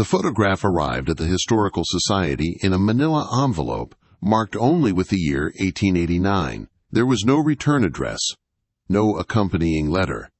The photograph arrived at the Historical Society in a manila envelope marked only with the year 1889. There was no return address, no accompanying letter.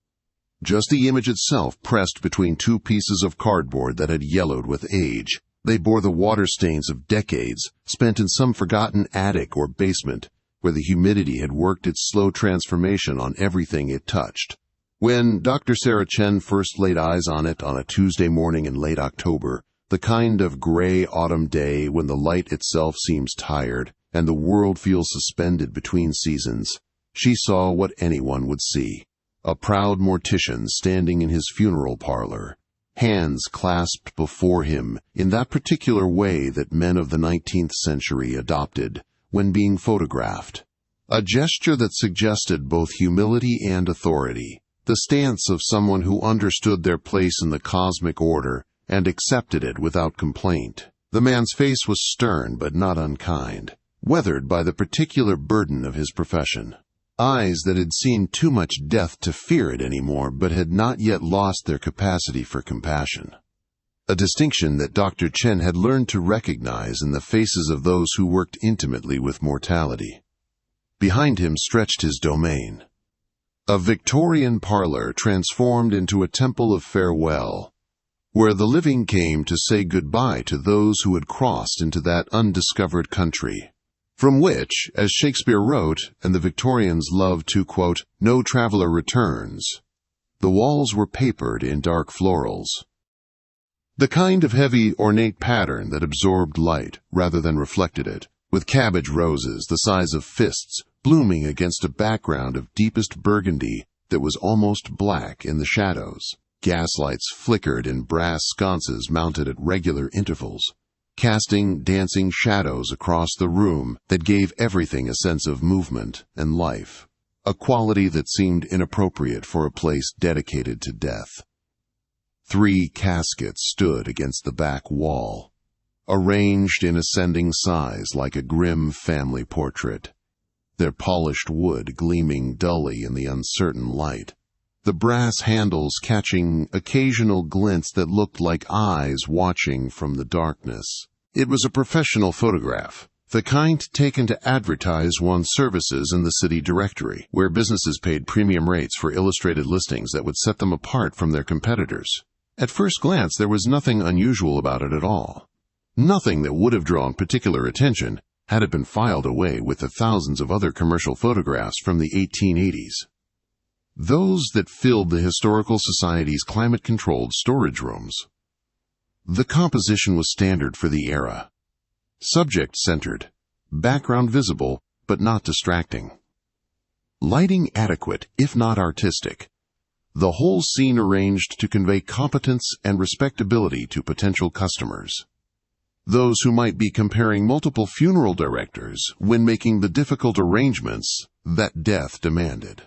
Just the image itself pressed between two pieces of cardboard that had yellowed with age. They bore the water stains of decades spent in some forgotten attic or basement where the humidity had worked its slow transformation on everything it touched. When Dr. Sarah Chen first laid eyes on it on a Tuesday morning in late October, the kind of gray autumn day when the light itself seems tired and the world feels suspended between seasons, she saw what anyone would see. A proud mortician standing in his funeral parlor, hands clasped before him in that particular way that men of the 19th century adopted when being photographed. A gesture that suggested both humility and authority, the stance of someone who understood their place in the cosmic order and accepted it without complaint. The man's face was stern but not unkind, weathered by the particular burden of his profession. Eyes that had seen too much death to fear it anymore but had not yet lost their capacity for compassion. A distinction that Dr. Chen had learned to recognize in the faces of those who worked intimately with mortality. Behind him stretched his domain. A Victorian parlor transformed into a temple of farewell, where the living came to say goodbye to those who had crossed into that undiscovered country, from which, as Shakespeare wrote, and the Victorians loved to quote, "No traveler returns," the walls were papered in dark florals. The kind of heavy, ornate pattern that absorbed light rather than reflected it, with cabbage roses the size of fists blooming against a background of deepest burgundy that was almost black in the shadows. Gaslights flickered in brass sconces mounted at regular intervals, casting dancing shadows across the room that gave everything a sense of movement and life, a quality that seemed inappropriate for a place dedicated to death. 3 caskets stood against the back wall, arranged in ascending size like a grim family portrait, their polished wood gleaming dully in the uncertain light, the brass handles catching occasional glints that looked like eyes watching from the darkness. It was a professional photograph, the kind taken to advertise one's services in the city directory, where businesses paid premium rates for illustrated listings that would set them apart from their competitors. At first glance, there was nothing unusual about it at all. Nothing that would have drawn particular attention had it been filed away with the thousands of other commercial photographs from the 1880s. Those that filled the Historical Society's climate-controlled storage rooms. The composition was standard for the era. Subject-centered, background visible, but not distracting. Lighting adequate, if not artistic. The whole scene arranged to convey competence and respectability to potential customers. Those who might be comparing multiple funeral directors when making the difficult arrangements that death demanded.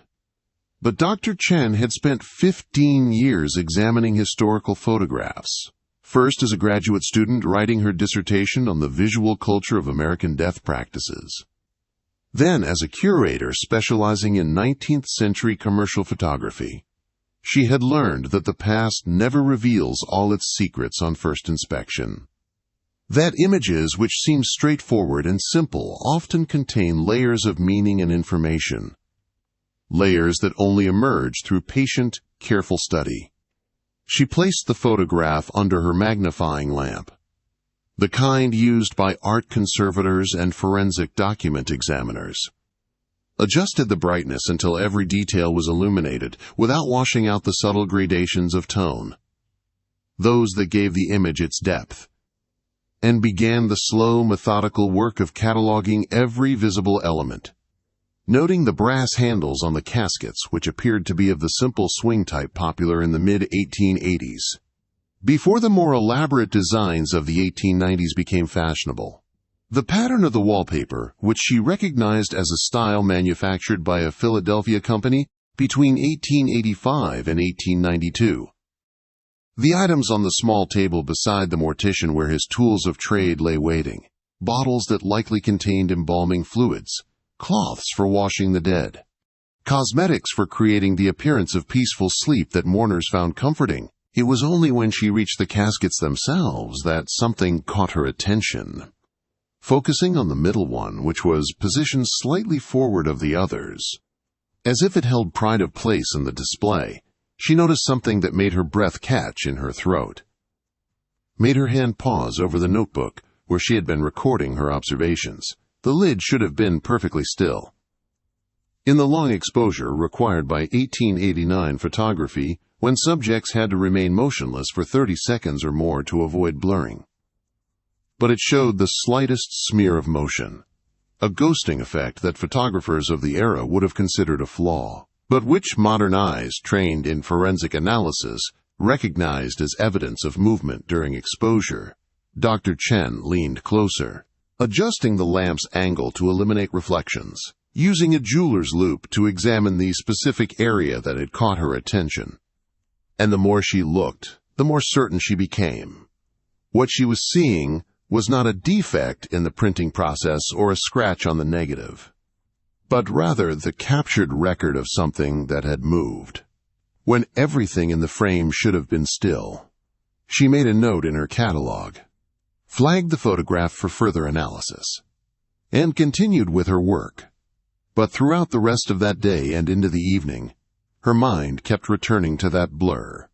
But Dr. Chen had spent 15 years examining historical photographs, first as a graduate student writing her dissertation on the visual culture of American death practices, then as a curator specializing in 19th century commercial photography. She had learned that the past never reveals all its secrets on first inspection. That images which seem straightforward and simple often contain layers of meaning and information. Layers that only emerge through patient, careful study. She placed the photograph under her magnifying lamp, the kind used by art conservators and forensic document examiners. Adjusted the brightness until every detail was illuminated without washing out the subtle gradations of tone, those that gave the image its depth, and began the slow, methodical work of cataloging every visible element. Noting the brass handles on the caskets, which appeared to be of the simple swing type popular in the mid-1880s, before the more elaborate designs of the 1890s became fashionable. The pattern of the wallpaper, which she recognized as a style manufactured by a Philadelphia company between 1885 and 1892. The items on the small table beside the mortician where his tools of trade lay waiting, bottles that likely contained embalming fluids, cloths for washing the dead, cosmetics for creating the appearance of peaceful sleep that mourners found comforting It was only when she reached the caskets themselves that something caught her attention. Focusing on the middle one, which was positioned slightly forward of the others, as if it held pride of place in the display, she noticed something that made her breath catch in her throat. Made her hand pause over the notebook where she had been recording her observations. The lid should have been perfectly still. In the long exposure required by 1889 photography, when subjects had to remain motionless for 30 seconds or more to avoid blurring. But it showed the slightest smear of motion, a ghosting effect that photographers of the era would have considered a flaw, but which modern eyes trained in forensic analysis recognized as evidence of movement during exposure. Dr. Chen leaned closer, adjusting the lamp's angle to eliminate reflections, using a jeweler's loupe to examine the specific area that had caught her attention. And the more she looked, the more certain she became. What she was seeing was not a defect in the printing process or a scratch on the negative, but rather the captured record of something that had moved. When everything in the frame should have been still, she made a note in her catalog, flagged the photograph for further analysis, and continued with her work. But throughout the rest of that day and into the evening, her mind kept returning to that blur,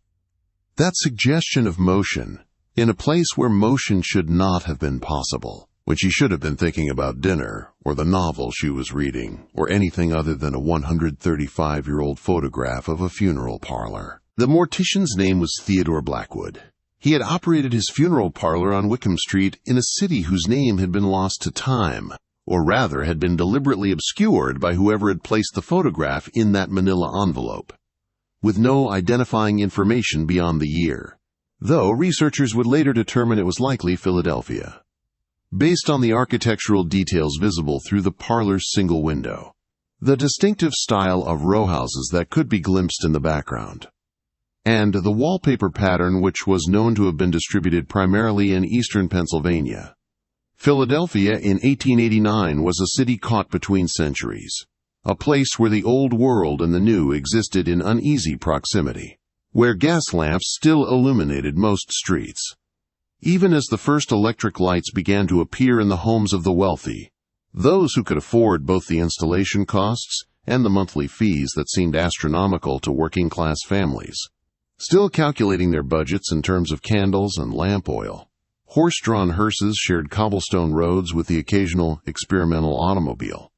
that suggestion of motion, in a place where motion should not have been possible, when she should have been thinking about dinner, or the novel she was reading, or anything other than a 135-year-old photograph of a funeral parlor. The mortician's name was Theodore Blackwood. He had operated his funeral parlor on Wickham Street in a city whose name had been lost to time, or rather had been deliberately obscured by whoever had placed the photograph in that manila envelope, with no identifying information beyond the year, though researchers would later determine it was likely Philadelphia, based on the architectural details visible through the parlor's single window, the distinctive style of row houses that could be glimpsed in the background, and the wallpaper pattern which was known to have been distributed primarily in eastern Pennsylvania. Philadelphia in 1889 was a city caught between centuries, a place where the old world and the new existed in uneasy proximity, where gas lamps still illuminated most streets. Even as the first electric lights began to appear in the homes of the wealthy, those who could afford both the installation costs and the monthly fees that seemed astronomical to working-class families, still calculating their budgets in terms of candles and lamp oil. Horse-drawn hearses shared cobblestone roads with the occasional experimental automobile.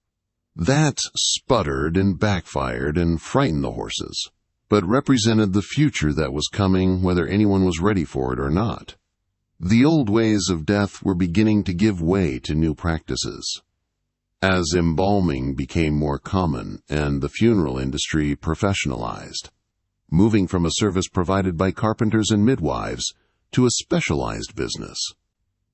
That sputtered and backfired and frightened the horses, but represented the future that was coming whether anyone was ready for it or not. The old ways of death were beginning to give way to new practices. As embalming became more common and the funeral industry professionalized, moving from a service provided by carpenters and midwives to a specialized business,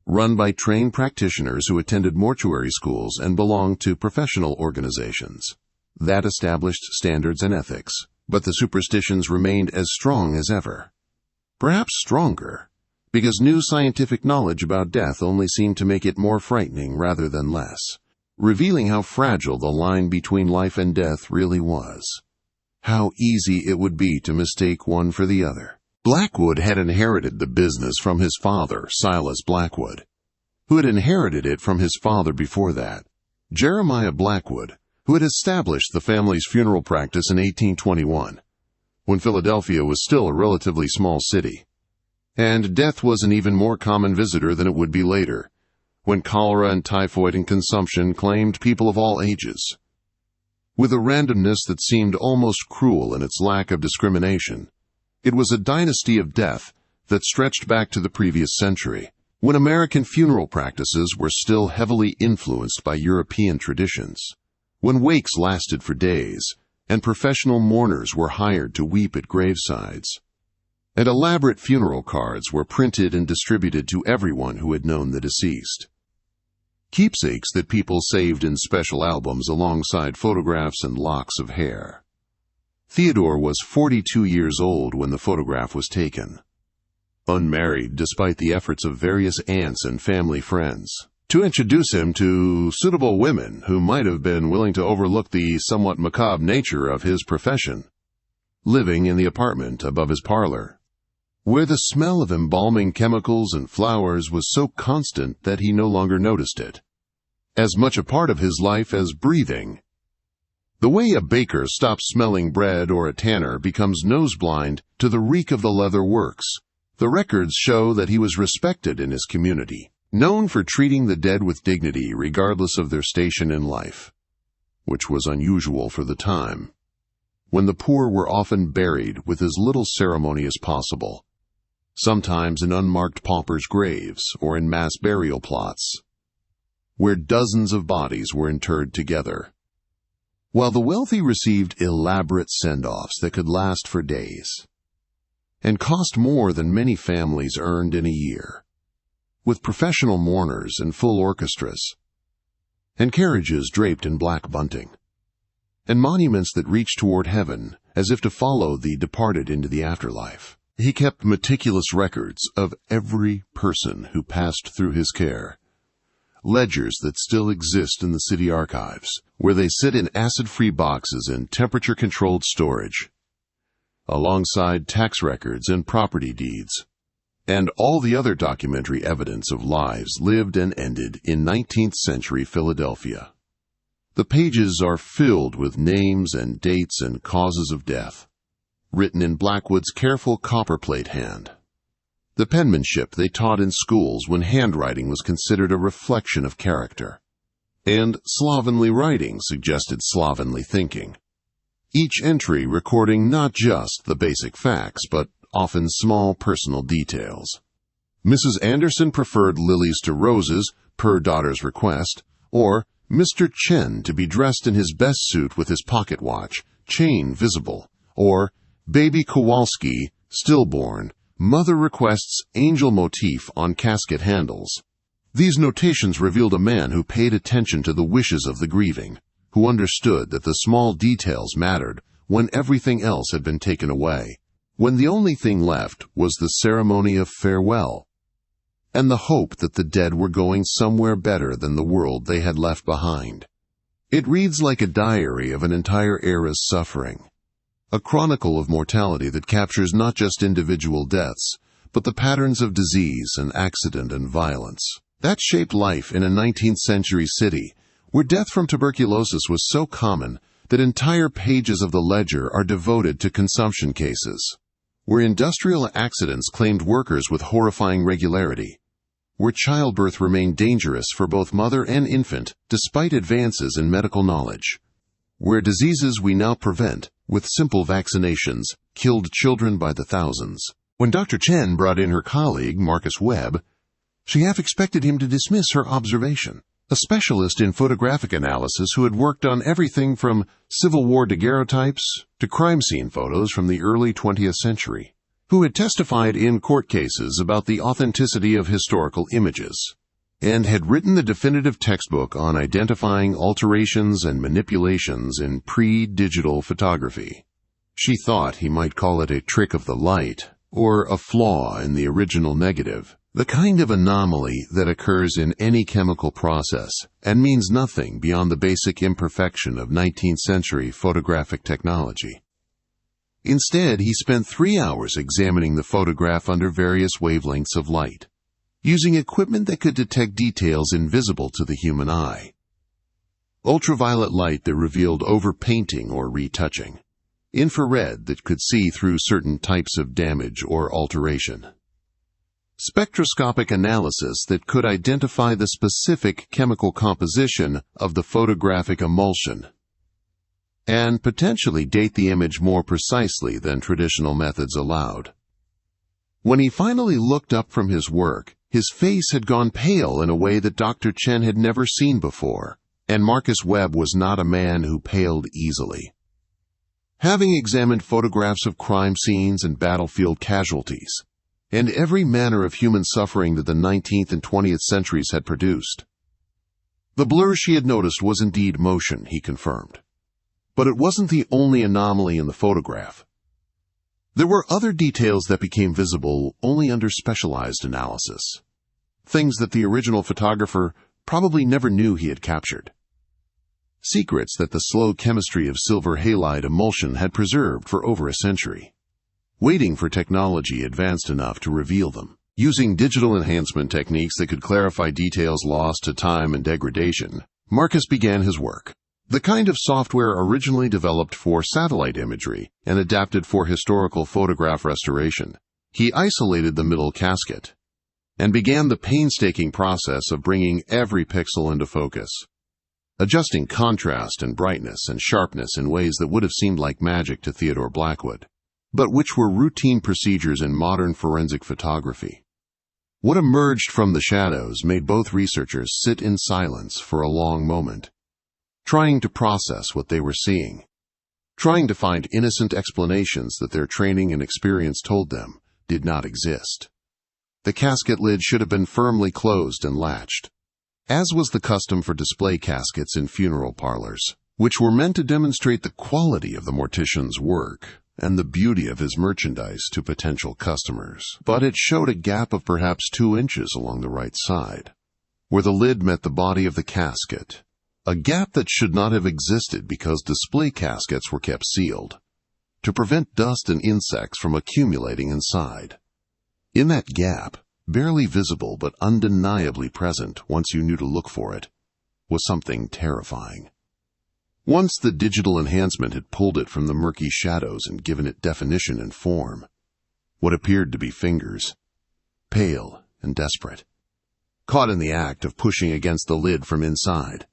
run by trained practitioners who attended mortuary schools and belonged to professional organizations. That established standards and ethics, but the superstitions remained as strong as ever. Perhaps stronger, because new scientific knowledge about death only seemed to make it more frightening rather than less, revealing how fragile the line between life and death really was. How easy it would be to mistake one for the other. Blackwood had inherited the business from his father, Silas Blackwood, who had inherited it from his father before that, Jeremiah Blackwood, who had established the family's funeral practice in 1821, when Philadelphia was still a relatively small city, and death was an even more common visitor than it would be later, when cholera and typhoid and consumption claimed people of all ages. With a randomness that seemed almost cruel in its lack of discrimination, it was a dynasty of death that stretched back to the previous century, when American funeral practices were still heavily influenced by European traditions, when wakes lasted for days, and professional mourners were hired to weep at gravesides, and elaborate funeral cards were printed and distributed to everyone who had known the deceased. Keepsakes that people saved in special albums alongside photographs and locks of hair. Theodore was 42 years old when the photograph was taken, unmarried despite the efforts of various aunts and family friends to introduce him to suitable women who might have been willing to overlook the somewhat macabre nature of his profession, living in the apartment above his parlor. where the smell of embalming chemicals and flowers was so constant that he no longer noticed it, as much a part of his life as breathing. The way a baker stops smelling bread or a tanner becomes noseblind to the reek of the leather works. The records show that he was respected in his community, known for treating the dead with dignity regardless of their station in life, which was unusual for the time, when the poor were often buried with as little ceremony as possible, sometimes in unmarked paupers' graves or in mass burial plots, where dozens of bodies were interred together, while the wealthy received elaborate send-offs that could last for days and cost more than many families earned in a year, with professional mourners and full orchestras, and carriages draped in black bunting, and monuments that reached toward heaven as if to follow the departed into the afterlife. He kept meticulous records of every person who passed through his care, ledgers that still exist in the city archives, where they sit in acid-free boxes in temperature-controlled storage, alongside tax records and property deeds, and all the other documentary evidence of lives lived and ended in 19th century Philadelphia. The pages are filled with names and dates and causes of death, written in Blackwood's careful copperplate hand, the penmanship they taught in schools when handwriting was considered a reflection of character, and slovenly writing suggested slovenly thinking, each entry recording not just the basic facts, but often small personal details. Mrs. Anderson preferred lilies to roses, per daughter's request, or Mr. Chen to be dressed in his best suit with his pocket watch, chain visible, or baby Kowalski, stillborn, mother requests angel motif on casket handles. These notations revealed a man who paid attention to the wishes of the grieving, who understood that the small details mattered when everything else had been taken away, when the only thing left was the ceremony of farewell, and the hope that the dead were going somewhere better than the world they had left behind. It reads like a diary of an entire era's suffering, a chronicle of mortality that captures not just individual deaths, but the patterns of disease and accident and violence that shaped life in a 19th century city where death from tuberculosis was so common that entire pages of the ledger are devoted to consumption cases, where industrial accidents claimed workers with horrifying regularity, where childbirth remained dangerous for both mother and infant despite advances in medical knowledge, where diseases we now prevent with simple vaccinations killed children by the thousands. When Dr. Chen brought in her colleague, Marcus Webb, she half expected him to dismiss her observation, a specialist in photographic analysis who had worked on everything from Civil War daguerreotypes to crime scene photos from the early 20th century, who had testified in court cases about the authenticity of historical images, and had written the definitive textbook on identifying alterations and manipulations in pre-digital photography. She thought he might call it a trick of the light, or a flaw in the original negative, the kind of anomaly that occurs in any chemical process and means nothing beyond the basic imperfection of 19th century photographic technology. Instead, he spent 3 hours examining the photograph under various wavelengths of light, using equipment that could detect details invisible to the human eye. Ultraviolet light that revealed overpainting or retouching, infrared that could see through certain types of damage or alteration, spectroscopic analysis that could identify the specific chemical composition of the photographic emulsion, and potentially date the image more precisely than traditional methods allowed. When he finally looked up from his work, his face had gone pale in a way that Dr. Chen had never seen before, and Marcus Webb was not a man who paled easily. Having examined photographs of crime scenes and battlefield casualties, and every manner of human suffering that the 19th and 20th centuries had produced, the blur she had noticed was indeed motion, he confirmed. But it wasn't the only anomaly in the photograph. There were other details that became visible only under specialized analysis, things that the original photographer probably never knew he had captured, secrets that the slow chemistry of silver halide emulsion had preserved for over a century. waiting for technology advanced enough to reveal them. Using digital enhancement techniques that could clarify details lost to time and degradation, Marcus began his work. The kind of software originally developed for satellite imagery and adapted for historical photograph restoration. He isolated the middle casket and began the painstaking process of bringing every pixel into focus, adjusting contrast and brightness and sharpness in ways that would have seemed like magic to Theodore Blackwood, but which were routine procedures in modern forensic photography. What emerged from the shadows made both researchers sit in silence for a long moment, trying to process what they were seeing, trying to find innocent explanations that their training and experience told them did not exist. The casket lid should have been firmly closed and latched, as was the custom for display caskets in funeral parlors, which were meant to demonstrate the quality of the mortician's work and the beauty of his merchandise to potential customers. But it showed a gap of perhaps 2 inches along the right side, where the lid met the body of the casket, a gap that should not have existed because display caskets were kept sealed, to prevent dust and insects from accumulating inside. In that gap, barely visible but undeniably present once you knew to look for it, was something terrifying. Once the digital enhancement had pulled it from the murky shadows and given it definition and form, what appeared to be fingers, pale and desperate, caught in the act of pushing against the lid from inside.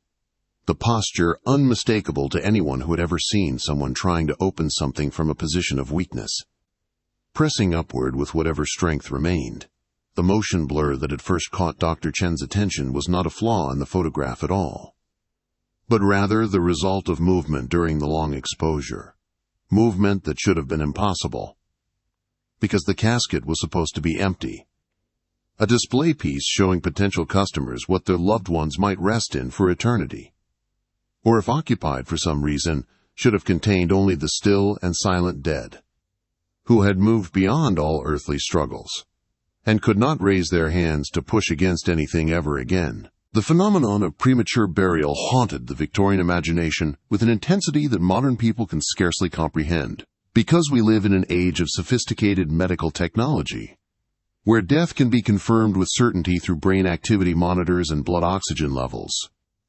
The posture unmistakable to anyone who had ever seen someone trying to open something from a position of weakness, pressing upward with whatever strength remained. The motion blur that had first caught Dr. Chen's attention was not a flaw in the photograph at all, but rather the result of movement during the long exposure, movement that should have been impossible, because the casket was supposed to be empty, a display piece showing potential customers what their loved ones might rest in for eternity, or if occupied for some reason, should have contained only the still and silent dead, who had moved beyond all earthly struggles, and could not raise their hands to push against anything ever again. The phenomenon of premature burial haunted the Victorian imagination with an intensity that modern people can scarcely comprehend, because we live in an age of sophisticated medical technology, where death can be confirmed with certainty through brain activity monitors and blood oxygen levels,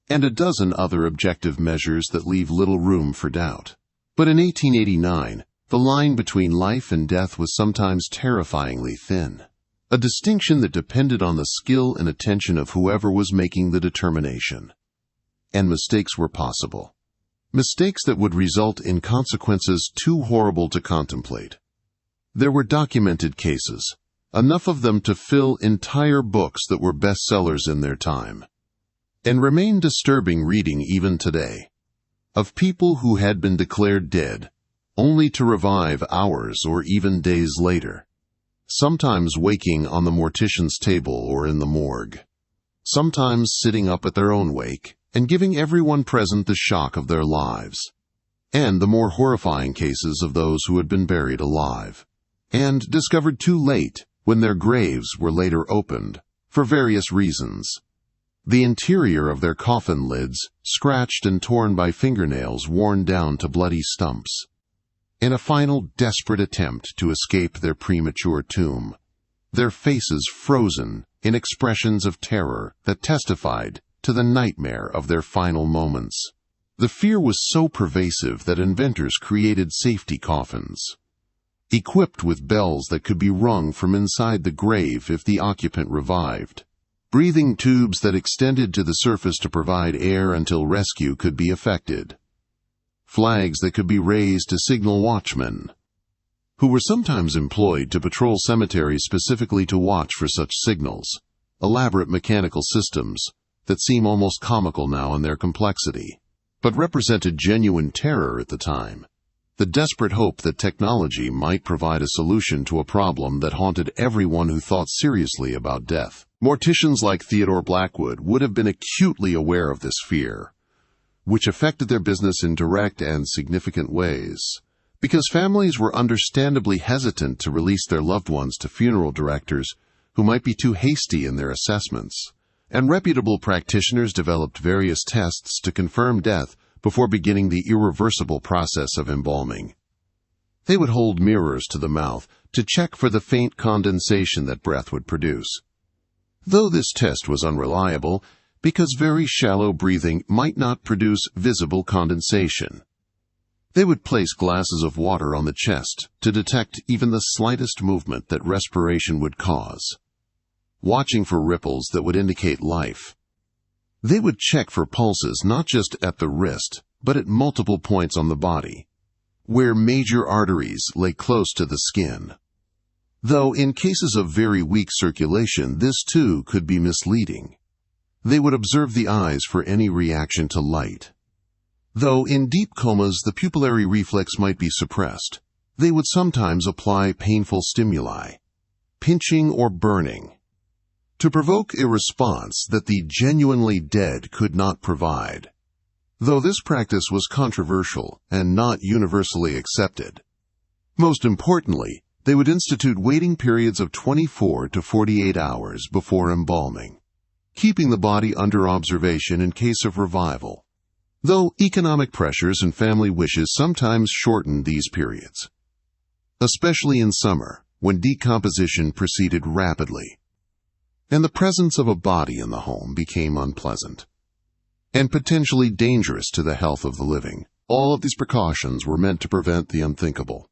and a dozen other objective measures that leave little room for doubt. But in 1889, the line between life and death was sometimes terrifyingly thin, a distinction that depended on the skill and attention of whoever was making the determination. And mistakes were possible. Mistakes that would result in consequences too horrible to contemplate. There were documented cases, enough of them to fill entire books that were bestsellers in their time, and remain disturbing reading even today, of people who had been declared dead, only to revive hours or even days later, sometimes waking on the mortician's table or in the morgue, sometimes sitting up at their own wake and giving everyone present the shock of their lives, and the more horrifying cases of those who had been buried alive, and discovered too late when their graves were later opened, for various reasons. The interior of their coffin lids scratched and torn by fingernails worn down to bloody stumps, in a final desperate attempt to escape their premature tomb, their faces frozen in expressions of terror that testified to the nightmare of their final moments. The fear was so pervasive that inventors created safety coffins, equipped with bells that could be rung from inside the grave if the occupant revived, breathing tubes that extended to the surface to provide air until rescue could be effected, flags that could be raised to signal watchmen, who were sometimes employed to patrol cemeteries specifically to watch for such signals, elaborate mechanical systems that seem almost comical now in their complexity, but represented genuine terror at the time, the desperate hope that technology might provide a solution to a problem that haunted everyone who thought seriously about death. Morticians like Theodore Blackwood would have been acutely aware of this fear, which affected their business in direct and significant ways, because families were understandably hesitant to release their loved ones to funeral directors who might be too hasty in their assessments, and reputable practitioners developed various tests to confirm death before beginning the irreversible process of embalming. They would hold mirrors to the mouth to check for the faint condensation that breath would produce. Though this test was unreliable, because very shallow breathing might not produce visible condensation. They would place glasses of water on the chest to detect even the slightest movement that respiration would cause, watching for ripples that would indicate life. They would check for pulses not just at the wrist, but at multiple points on the body, where major arteries lay close to the skin. Though in cases of very weak circulation, this too could be misleading. They would observe the eyes for any reaction to light. Though in deep comas the pupillary reflex might be suppressed, they would sometimes apply painful stimuli, pinching or burning, to provoke a response that the genuinely dead could not provide. Though this practice was controversial and not universally accepted. Most importantly, they would institute waiting periods of 24 to 48 hours before embalming, keeping the body under observation in case of revival. Though economic pressures and family wishes sometimes shortened these periods, especially in summer, when decomposition proceeded rapidly, and the presence of a body in the home became unpleasant, and potentially dangerous to the health of the living. All of these precautions were meant to prevent the unthinkable.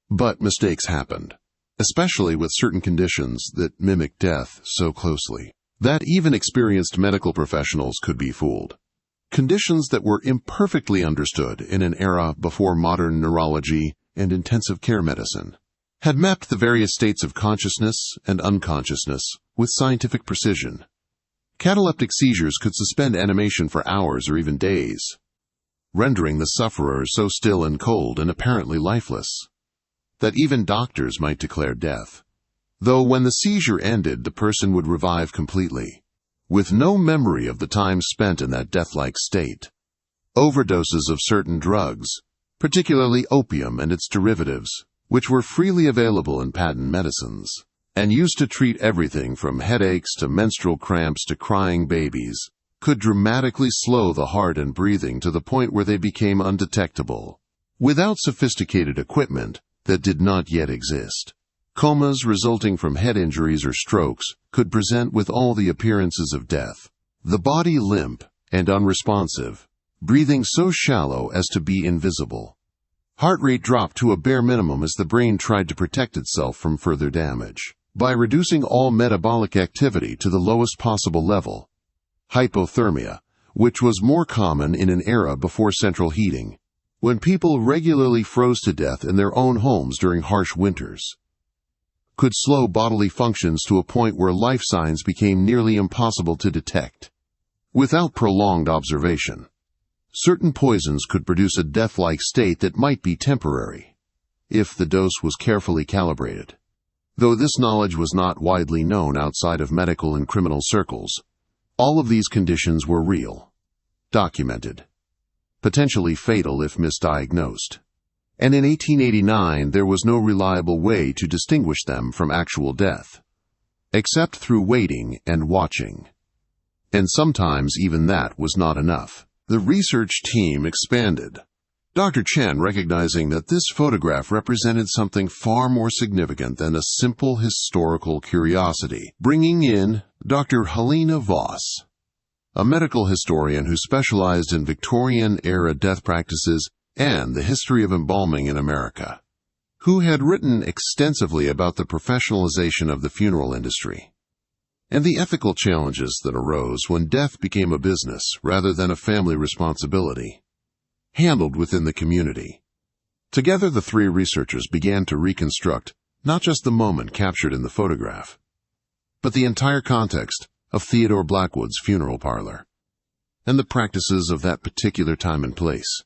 But mistakes happened, especially with certain conditions that mimic death so closely, that even experienced medical professionals could be fooled. Conditions that were imperfectly understood in an era before modern neurology and intensive care medicine had mapped the various states of consciousness and unconsciousness with scientific precision. Cataleptic seizures could suspend animation for hours or even days, rendering the sufferer so still and cold and apparently lifeless that even doctors might declare death. Though when the seizure ended, the person would revive completely, with no memory of the time spent in that death-like state. Overdoses of certain drugs, particularly opium and its derivatives, which were freely available in patent medicines, and used to treat everything from headaches to menstrual cramps to crying babies, could dramatically slow the heart and breathing to the point where they became undetectable. Without sophisticated equipment that did not yet exist, comas resulting from head injuries or strokes could present with all the appearances of death. The body limp and unresponsive, breathing so shallow as to be invisible. Heart rate dropped to a bare minimum as the brain tried to protect itself from further damage by reducing all metabolic activity to the lowest possible level. Hypothermia, which was more common in an era before central heating, when people regularly froze to death in their own homes during harsh winters, could slow bodily functions to a point where life signs became nearly impossible to detect. Without prolonged observation, certain poisons could produce a death-like state that might be temporary, if the dose was carefully calibrated. Though this knowledge was not widely known outside of medical and criminal circles, all of these conditions were real, documented, potentially fatal if misdiagnosed. And in 1889 there was no reliable way to distinguish them from actual death, except through waiting and watching. And sometimes even that was not enough. The research team expanded, Dr. Chen recognizing that this photograph represented something far more significant than a simple historical curiosity, bringing in Dr. Helena Voss, a medical historian who specialized in Victorian-era death practices and the history of embalming in America, who had written extensively about the professionalization of the funeral industry and the ethical challenges that arose when death became a business rather than a family responsibility, handled within the community. Together, the three researchers began to reconstruct not just the moment captured in the photograph, but the entire context of Theodore Blackwood's funeral parlor and the practices of that particular time and place,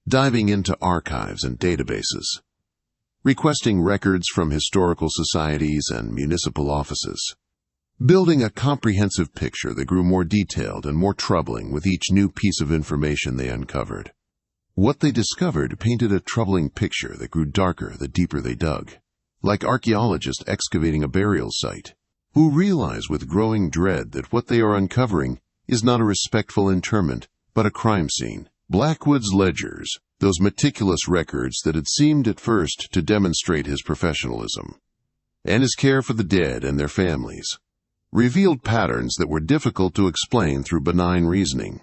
diving into archives and databases, requesting records from historical societies and municipal offices, building a comprehensive picture that grew more detailed and more troubling with each new piece of information they uncovered. What they discovered painted a troubling picture that grew darker the deeper they dug, like archaeologists excavating a burial site, who realize with growing dread that what they are uncovering is not a respectful interment, but a crime scene. Blackwood's ledgers, those meticulous records that had seemed at first to demonstrate his professionalism, and his care for the dead and their families, revealed patterns that were difficult to explain through benign reasoning,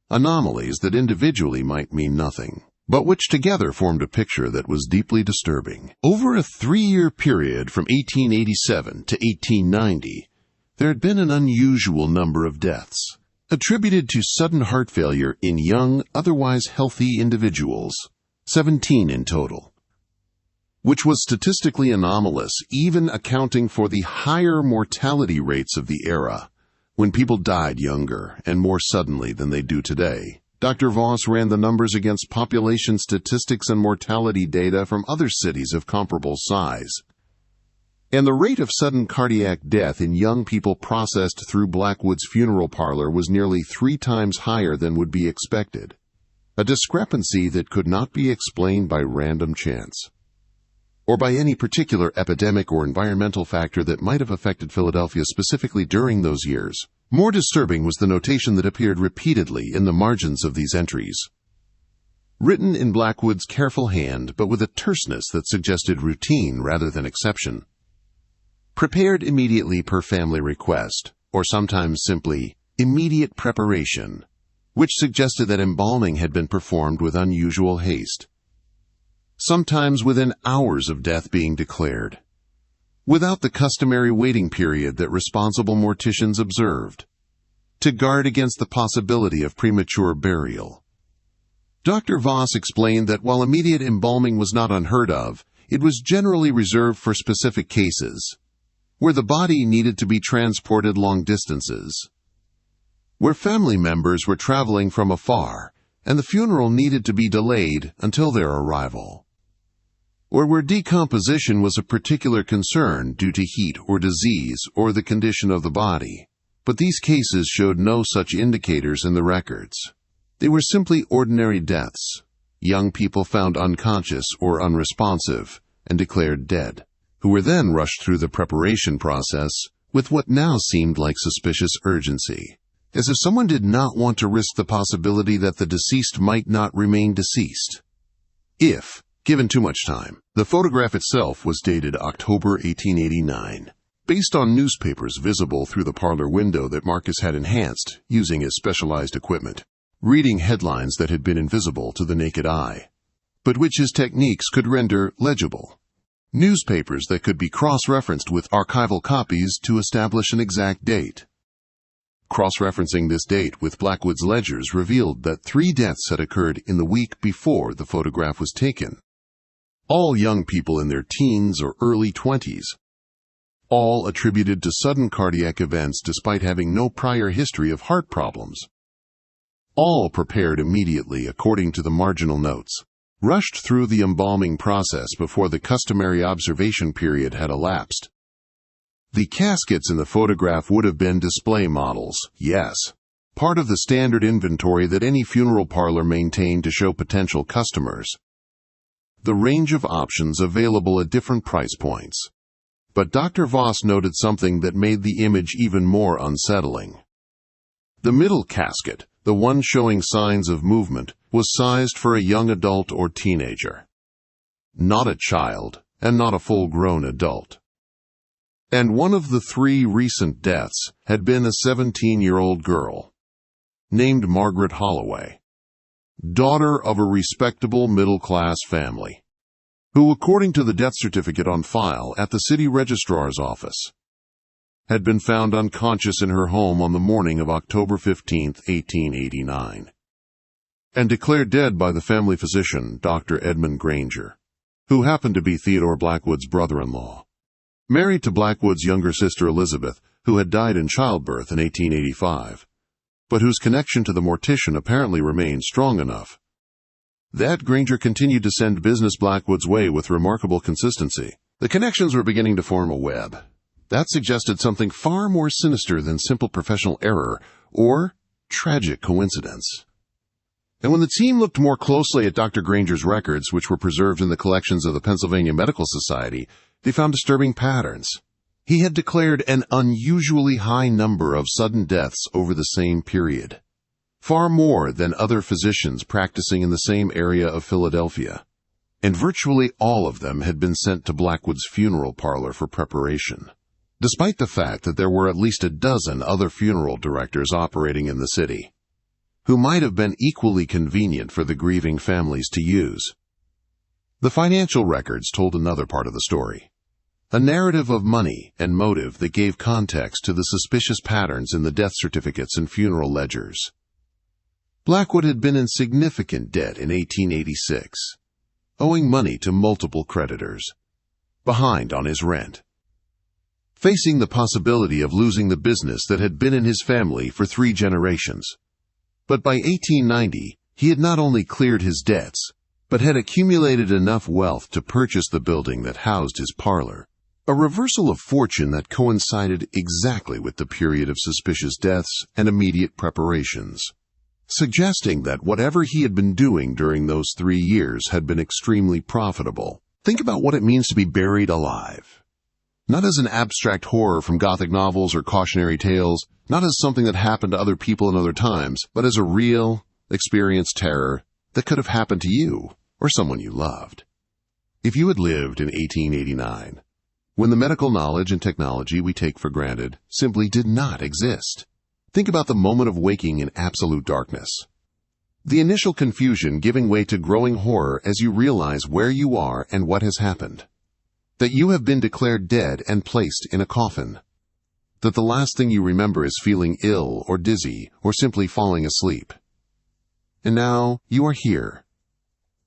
anomalies that individually might mean nothing, but which together formed a picture that was deeply disturbing. Over a 3-year period from 1887 to 1890, there had been an unusual number of deaths, attributed to sudden heart failure in young, otherwise healthy individuals, 17 in total, which was statistically anomalous, even accounting for the higher mortality rates of the era, when people died younger and more suddenly than they do today. Dr. Voss ran the numbers against population statistics and mortality data from other cities of comparable size, and the rate of sudden cardiac death in young people processed through Blackwood's funeral parlor was nearly 3 times higher than would be expected, a discrepancy that could not be explained by random chance, or by any particular epidemic or environmental factor that might have affected Philadelphia specifically during those years. More disturbing was the notation that appeared repeatedly in the margins of these entries, written in Blackwood's careful hand but with a terseness that suggested routine rather than exception. Prepared immediately per family request, or sometimes simply immediate preparation, which suggested that embalming had been performed with unusual haste, sometimes within hours of death being declared, without the customary waiting period that responsible morticians observed, to guard against the possibility of premature burial. Dr. Voss explained that while immediate embalming was not unheard of, it was generally reserved for specific cases, where the body needed to be transported long distances, where family members were traveling from afar and the funeral needed to be delayed until their arrival, or where decomposition was a particular concern due to heat or disease or the condition of the body. But these cases showed no such indicators in the records. They were simply ordinary deaths, young people found unconscious or unresponsive and declared dead, who were then rushed through the preparation process with what now seemed like suspicious urgency, as if someone did not want to risk the possibility that the deceased might not remain deceased, if given too much time. The photograph itself was dated October 1889, based on newspapers visible through the parlor window that Marcus had enhanced using his specialized equipment, reading headlines that had been invisible to the naked eye, but which his techniques could render legible. Newspapers that could be cross-referenced with archival copies to establish an exact date. Cross-referencing this date with Blackwood's ledgers revealed that 3 deaths had occurred in the week before the photograph was taken. All young people in their teens or early 20s. All attributed to sudden cardiac events despite having no prior history of heart problems. All prepared immediately according to the marginal notes, rushed through the embalming process before the customary observation period had elapsed. The caskets in the photograph would have been display models, yes, part of the standard inventory that any funeral parlor maintained to show potential customers the range of options available at different price points. But Dr. Voss noted something that made the image even more unsettling. The middle casket, the one showing signs of movement, was sized for a young adult or teenager, not a child and not a full-grown adult. And one of the 3 recent deaths had been a 17-year-old girl, named Margaret Holloway, daughter of a respectable middle-class family, who, according to the death certificate on file at the city registrar's office, had been found unconscious in her home on the morning of October 15, 1889, and declared dead by the family physician, Dr. Edmund Granger, who happened to be Theodore Blackwood's brother-in-law, married to Blackwood's younger sister Elizabeth, who had died in childbirth in 1885, but whose connection to the mortician apparently remained strong enough that Granger continued to send business Blackwood's way with remarkable consistency. The connections were beginning to form a web that suggested something far more sinister than simple professional error or tragic coincidence. And when the team looked more closely at Dr. Granger's records, which were preserved in the collections of the Pennsylvania Medical Society, they found disturbing patterns. He had declared an unusually high number of sudden deaths over the same period, far more than other physicians practicing in the same area of Philadelphia, and virtually all of them had been sent to Blackwood's funeral parlor for preparation, despite the fact that there were at least a dozen other funeral directors operating in the city, who might have been equally convenient for the grieving families to use. The financial records told another part of the story, a narrative of money and motive that gave context to the suspicious patterns in the death certificates and funeral ledgers. Blackwood had been in significant debt in 1886, owing money to multiple creditors, behind on his rent, facing the possibility of losing the business that had been in his family for 3 generations. But by 1890, he had not only cleared his debts, but had accumulated enough wealth to purchase the building that housed his parlor, a reversal of fortune that coincided exactly with the period of suspicious deaths and immediate preparations, suggesting that whatever he had been doing during those 3 years had been extremely profitable. Think about what it means to be buried alive. Not as an abstract horror from Gothic novels or cautionary tales, not as something that happened to other people in other times, but as a real, experienced terror that could have happened to you or someone you loved. If you had lived in 1889, when the medical knowledge and technology we take for granted simply did not exist, think about the moment of waking in absolute darkness. The initial confusion giving way to growing horror as you realize where you are and what has happened. That you have been declared dead and placed in a coffin. That the last thing you remember is feeling ill or dizzy or simply falling asleep. And now you are here,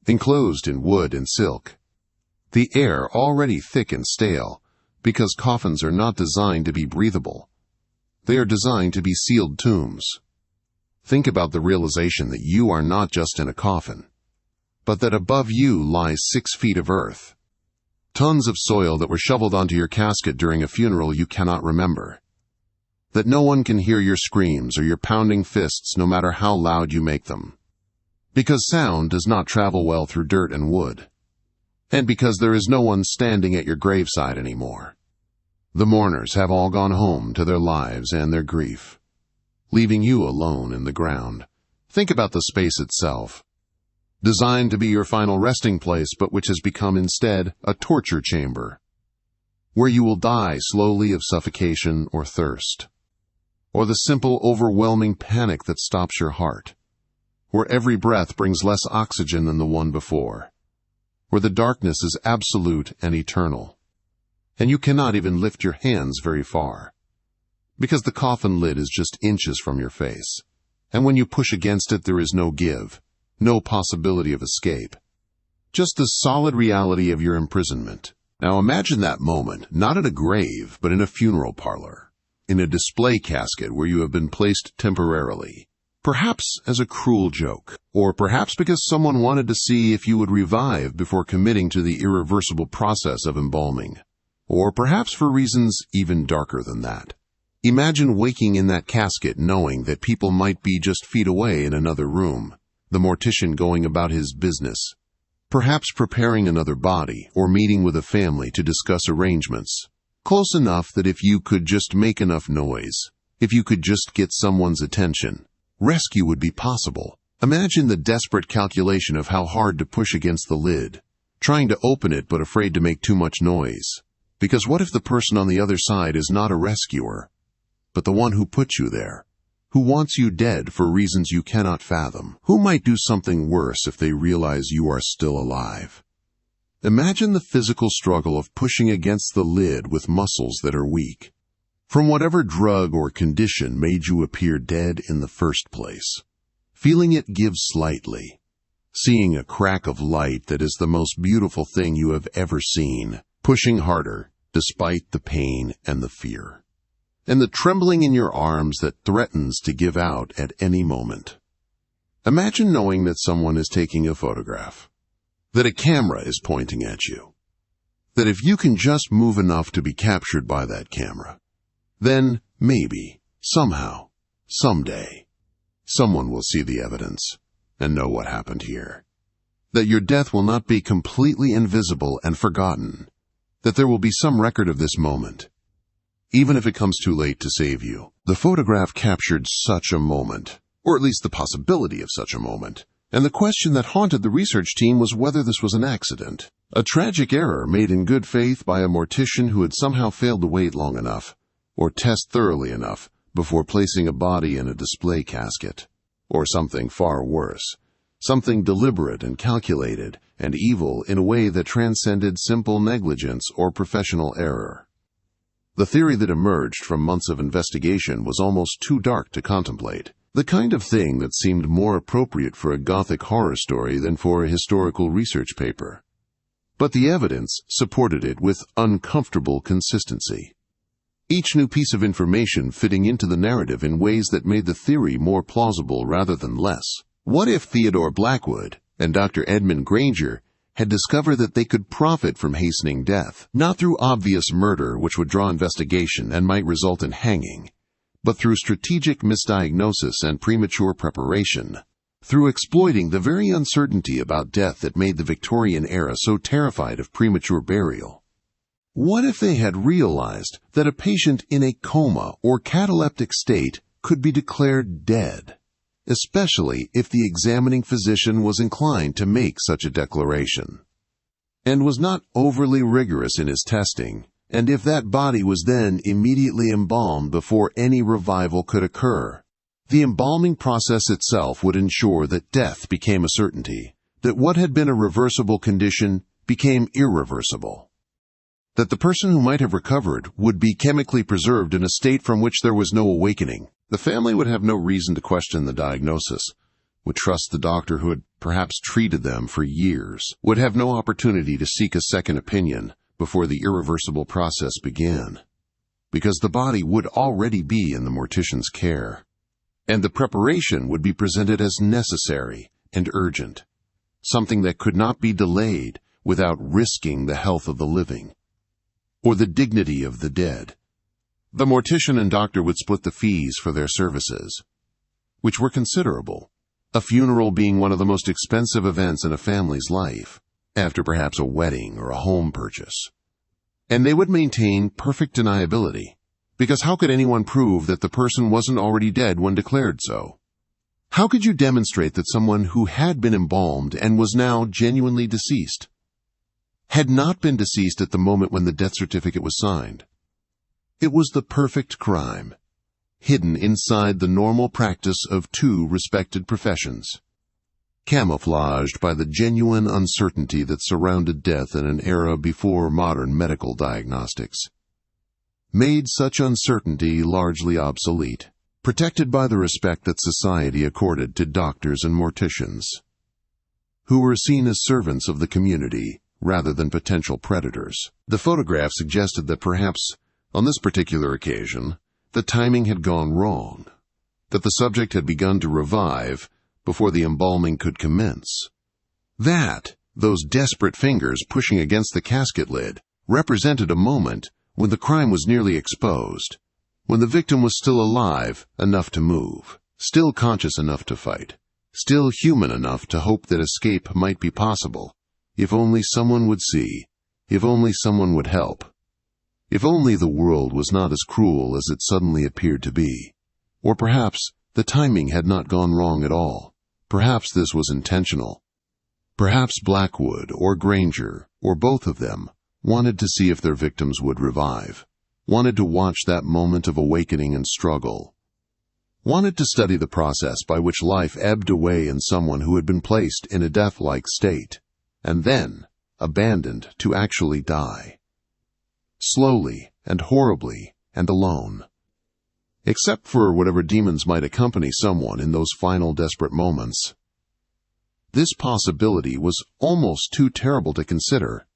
enclosed in wood and silk, the air already thick and stale, because coffins are not designed to be breathable. They are designed to be sealed tombs. Think about the realization that you are not just in a coffin, but that above you lies 6 feet of earth, tons of soil that were shoveled onto your casket during a funeral you cannot remember. That no one can hear your screams or your pounding fists no matter how loud you make them. Because sound does not travel well through dirt and wood. And because there is no one standing at your graveside anymore. The mourners have all gone home to their lives and their grief, leaving you alone in the ground. Think about the space itself, designed to be your final resting place, but which has become instead a torture chamber, where you will die slowly of suffocation or thirst, or the simple overwhelming panic that stops your heart, where every breath brings less oxygen than the one before, where the darkness is absolute and eternal, and you cannot even lift your hands very far, because the coffin lid is just inches from your face, and when you push against it there is no give, no possibility of escape, just the solid reality of your imprisonment. Now imagine that moment, not at a grave, but in a funeral parlor, in a display casket where you have been placed temporarily, perhaps as a cruel joke, or perhaps because someone wanted to see if you would revive before committing to the irreversible process of embalming, or perhaps for reasons even darker than that. Imagine waking in that casket knowing that people might be just feet away in another room, the mortician going about his business, perhaps preparing another body or meeting with a family to discuss arrangements, close enough that if you could just make enough noise, if you could just get someone's attention, rescue would be possible. Imagine the desperate calculation of how hard to push against the lid, trying to open it but afraid to make too much noise. Because what if the person on the other side is not a rescuer, but the one who put you there, who wants you dead for reasons you cannot fathom, who might do something worse if they realize you are still alive? Imagine the physical struggle of pushing against the lid with muscles that are weak, from whatever drug or condition made you appear dead in the first place, feeling it give slightly, seeing a crack of light that is the most beautiful thing you have ever seen, pushing harder despite the pain and the fear, and the trembling in your arms that threatens to give out at any moment. Imagine knowing that someone is taking a photograph, that a camera is pointing at you, that if you can just move enough to be captured by that camera, then maybe, somehow, someday, someone will see the evidence and know what happened here. That your death will not be completely invisible and forgotten, that there will be some record of this moment. Even if it comes too late to save you, the photograph captured such a moment, or at least the possibility of such a moment, and the question that haunted the research team was whether this was an accident, a tragic error made in good faith by a mortician who had somehow failed to wait long enough, or test thoroughly enough, before placing a body in a display casket, or something far worse, something deliberate and calculated and evil in a way that transcended simple negligence or professional error. The theory that emerged from months of investigation was almost too dark to contemplate, the kind of thing that seemed more appropriate for a gothic horror story than for a historical research paper. But the evidence supported it with uncomfortable consistency. Each new piece of information fitting into the narrative in ways that made the theory more plausible rather than less. What if Theodore Blackwood and Dr. Edmund Granger had discovered that they could profit from hastening death, not through obvious murder which would draw investigation and might result in hanging, but through strategic misdiagnosis and premature preparation, through exploiting the very uncertainty about death that made the Victorian era so terrified of premature burial? What if they had realized that a patient in a coma or cataleptic state could be declared dead, especially if the examining physician was inclined to make such a declaration, and was not overly rigorous in his testing, and if that body was then immediately embalmed before any revival could occur? The embalming process itself would ensure that death became a certainty, that what had been a reversible condition became irreversible, that the person who might have recovered would be chemically preserved in a state from which there was no awakening. The family would have no reason to question the diagnosis, would trust the doctor who had perhaps treated them for years, would have no opportunity to seek a second opinion before the irreversible process began, because the body would already be in the mortician's care, and the preparation would be presented as necessary and urgent, something that could not be delayed without risking the health of the living or the dignity of the dead. The mortician and doctor would split the fees for their services, which were considerable, a funeral being one of the most expensive events in a family's life, after perhaps a wedding or a home purchase. And they would maintain perfect deniability, because how could anyone prove that the person wasn't already dead when declared so? How could you demonstrate that someone who had been embalmed and was now genuinely deceased had not been deceased at the moment when the death certificate was signed? It was the perfect crime, hidden inside the normal practice of two respected professions, camouflaged by the genuine uncertainty that surrounded death in an era before modern medical diagnostics, made such uncertainty largely obsolete, protected by the respect that society accorded to doctors and morticians, who were seen as servants of the community rather than potential predators. The photograph suggested that perhaps, on this particular occasion, the timing had gone wrong, that the subject had begun to revive before the embalming could commence. That, those desperate fingers pushing against the casket lid, represented a moment when the crime was nearly exposed, when the victim was still alive enough to move, still conscious enough to fight, still human enough to hope that escape might be possible. If only someone would see, if only someone would help, if only the world was not as cruel as it suddenly appeared to be. Or perhaps the timing had not gone wrong at all. Perhaps this was intentional. Perhaps Blackwood or Granger, or both of them, wanted to see if their victims would revive, wanted to watch that moment of awakening and struggle, wanted to study the process by which life ebbed away in someone who had been placed in a death-like state, and then abandoned to actually die, slowly and horribly and alone. Except for whatever demons might accompany someone in those final desperate moments, this possibility was almost too terrible to consider,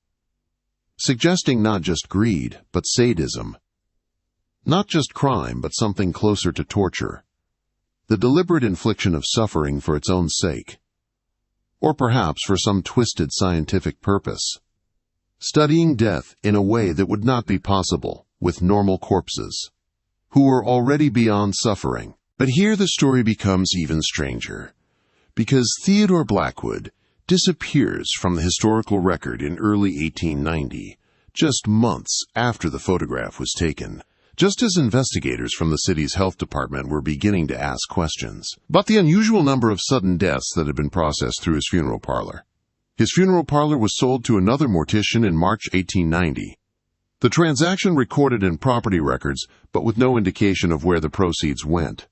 suggesting not just greed, but sadism, not just crime, but something closer to torture, the deliberate infliction of suffering for its own sake, or perhaps for some twisted scientific purpose, studying death in a way that would not be possible with normal corpses, who were already beyond suffering. But here the story becomes even stranger, because Theodore Blackwood disappears from the historical record in early 1890, just months after the photograph was taken, just as investigators from the city's health department were beginning to ask questions about the unusual number of sudden deaths that had been processed through his funeral parlor. His funeral parlor was sold to another mortician in March 1890. The transaction recorded in property records, but with no indication of where the proceeds went,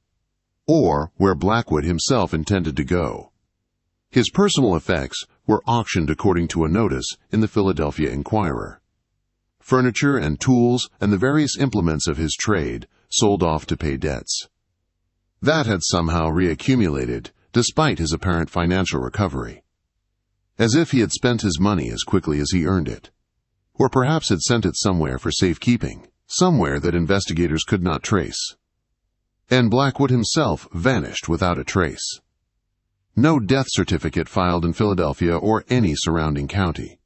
or where Blackwood himself intended to go. His personal effects were auctioned according to a notice in the Philadelphia Inquirer. Furniture and tools and the various implements of his trade sold off to pay debts. That had somehow reaccumulated, despite his apparent financial recovery. As if he had spent his money as quickly as he earned it. Or perhaps had sent it somewhere for safekeeping, somewhere that investigators could not trace. And Blackwood himself vanished without a trace. No death certificate filed in Philadelphia or any surrounding county.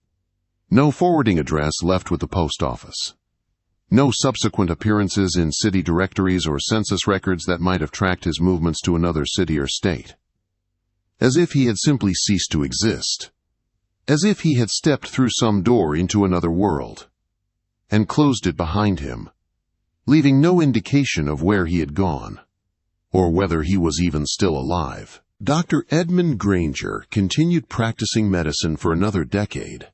No forwarding address left with the post office. No subsequent appearances in city directories or census records that might have tracked his movements to another city or state. As if he had simply ceased to exist. As if he had stepped through some door into another world, and closed it behind him, leaving no indication of where he had gone, or whether he was even still alive. Dr. Edmund Granger continued practicing medicine for another decade.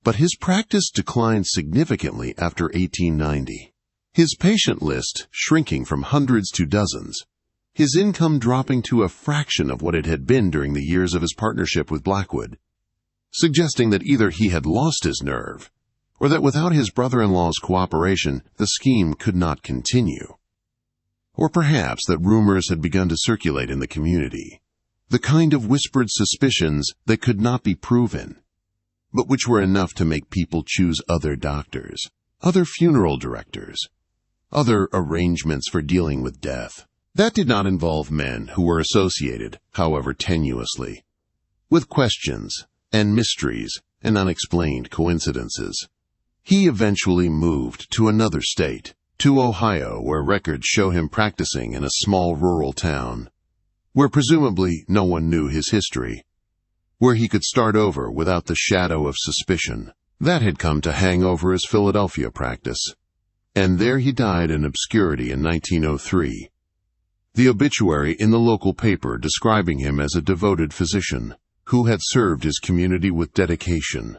But his practice declined significantly after 1890, his patient list shrinking from hundreds to dozens, his income dropping to a fraction of what it had been during the years of his partnership with Blackwood, suggesting that either he had lost his nerve, or that without his brother-in-law's cooperation the scheme could not continue. Or perhaps that rumors had begun to circulate in the community, the kind of whispered suspicions that could not be proven, but which were enough to make people choose other doctors, other funeral directors, other arrangements for dealing with death. That did not involve men who were associated, however tenuously, with questions and mysteries and unexplained coincidences. He eventually moved to another state, to Ohio, where records show him practicing in a small rural town, where presumably no one knew his history, where he could start over without the shadow of suspicion that had come to hang over his Philadelphia practice. And there he died in obscurity in 1903. The obituary in the local paper describing him as a devoted physician who had served his community with dedication,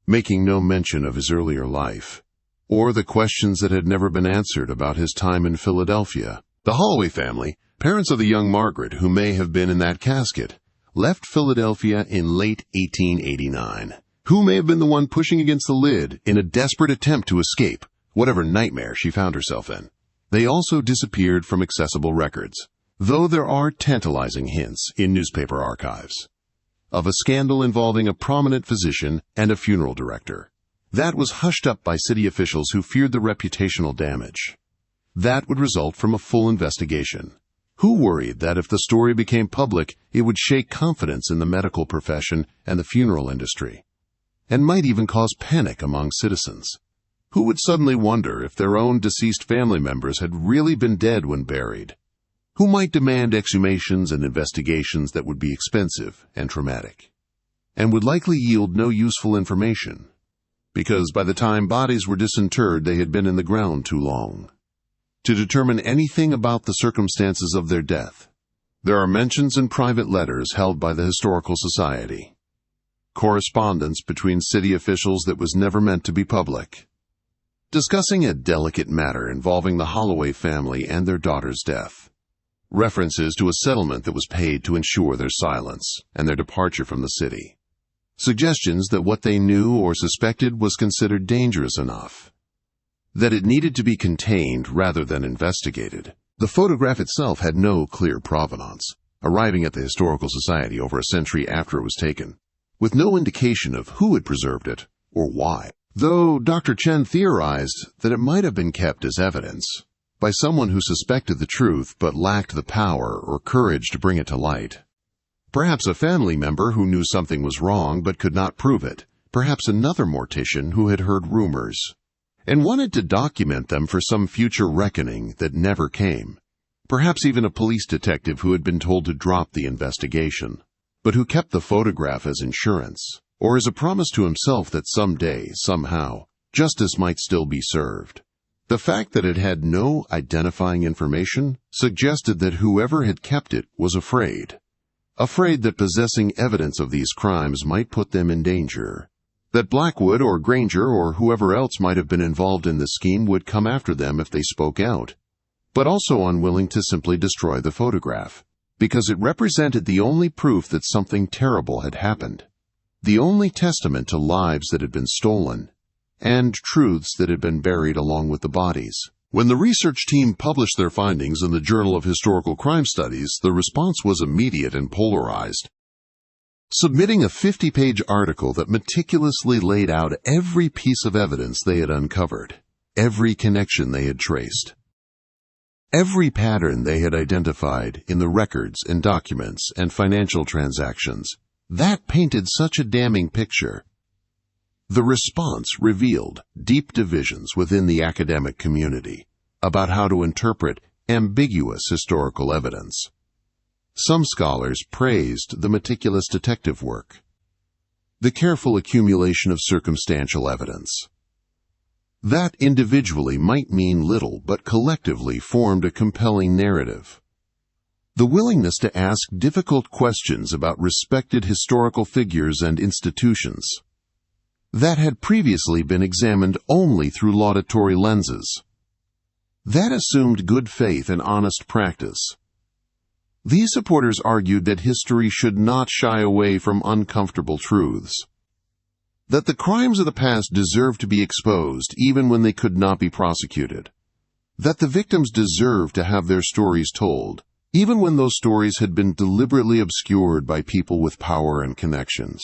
making no mention of his earlier life, or the questions that had never been answered about his time in Philadelphia. The Holloway family, parents of the young Margaret who may have been in that casket, left Philadelphia in late 1889. Who may have been the one pushing against the lid in a desperate attempt to escape whatever nightmare she found herself in? They also disappeared from accessible records, though there are tantalizing hints in newspaper archives of a scandal involving a prominent physician and a funeral director. That was hushed up by city officials who feared the reputational damage that would result from a full investigation. Who worried that if the story became public, it would shake confidence in the medical profession and the funeral industry, and might even cause panic among citizens, who would suddenly wonder if their own deceased family members had really been dead when buried, who might demand exhumations and investigations that would be expensive and traumatic, and would likely yield no useful information, because by the time bodies were disinterred they had been in the ground too long to determine anything about the circumstances of their death. There are mentions in private letters held by the Historical Society, correspondence between city officials that was never meant to be public, discussing a delicate matter involving the Holloway family and their daughter's death, references to a settlement that was paid to ensure their silence and their departure from the city, suggestions that what they knew or suspected was considered dangerous enough, that it needed to be contained rather than investigated. The photograph itself had no clear provenance, arriving at the Historical Society over a century after it was taken, with no indication of who had preserved it or why, though Dr. Chen theorized that it might have been kept as evidence by someone who suspected the truth but lacked the power or courage to bring it to light. Perhaps a family member who knew something was wrong but could not prove it, perhaps another mortician who had heard rumors and wanted to document them for some future reckoning that never came. Perhaps even a police detective who had been told to drop the investigation, but who kept the photograph as insurance, or as a promise to himself that someday, somehow, justice might still be served. The fact that it had no identifying information suggested that whoever had kept it was afraid that possessing evidence of these crimes might put them in danger, that Blackwood or Granger or whoever else might have been involved in the scheme would come after them if they spoke out, but also unwilling to simply destroy the photograph, because it represented the only proof that something terrible had happened, the only testament to lives that had been stolen, and truths that had been buried along with the bodies. When the research team published their findings in the Journal of Historical Crime Studies, the response was immediate and polarized. Submitting a 50-page article that meticulously laid out every piece of evidence they had uncovered, every connection they had traced, every pattern they had identified in the records and documents and financial transactions, that painted such a damning picture. The response revealed deep divisions within the academic community about how to interpret ambiguous historical evidence. Some scholars praised the meticulous detective work, the careful accumulation of circumstantial evidence. That individually might mean little, but collectively formed a compelling narrative. The willingness to ask difficult questions about respected historical figures and institutions that had previously been examined only through laudatory lenses. That assumed good faith and honest practice. These supporters argued that history should not shy away from uncomfortable truths, that the crimes of the past deserved to be exposed even when they could not be prosecuted, that the victims deserved to have their stories told, even when those stories had been deliberately obscured by people with power and connections,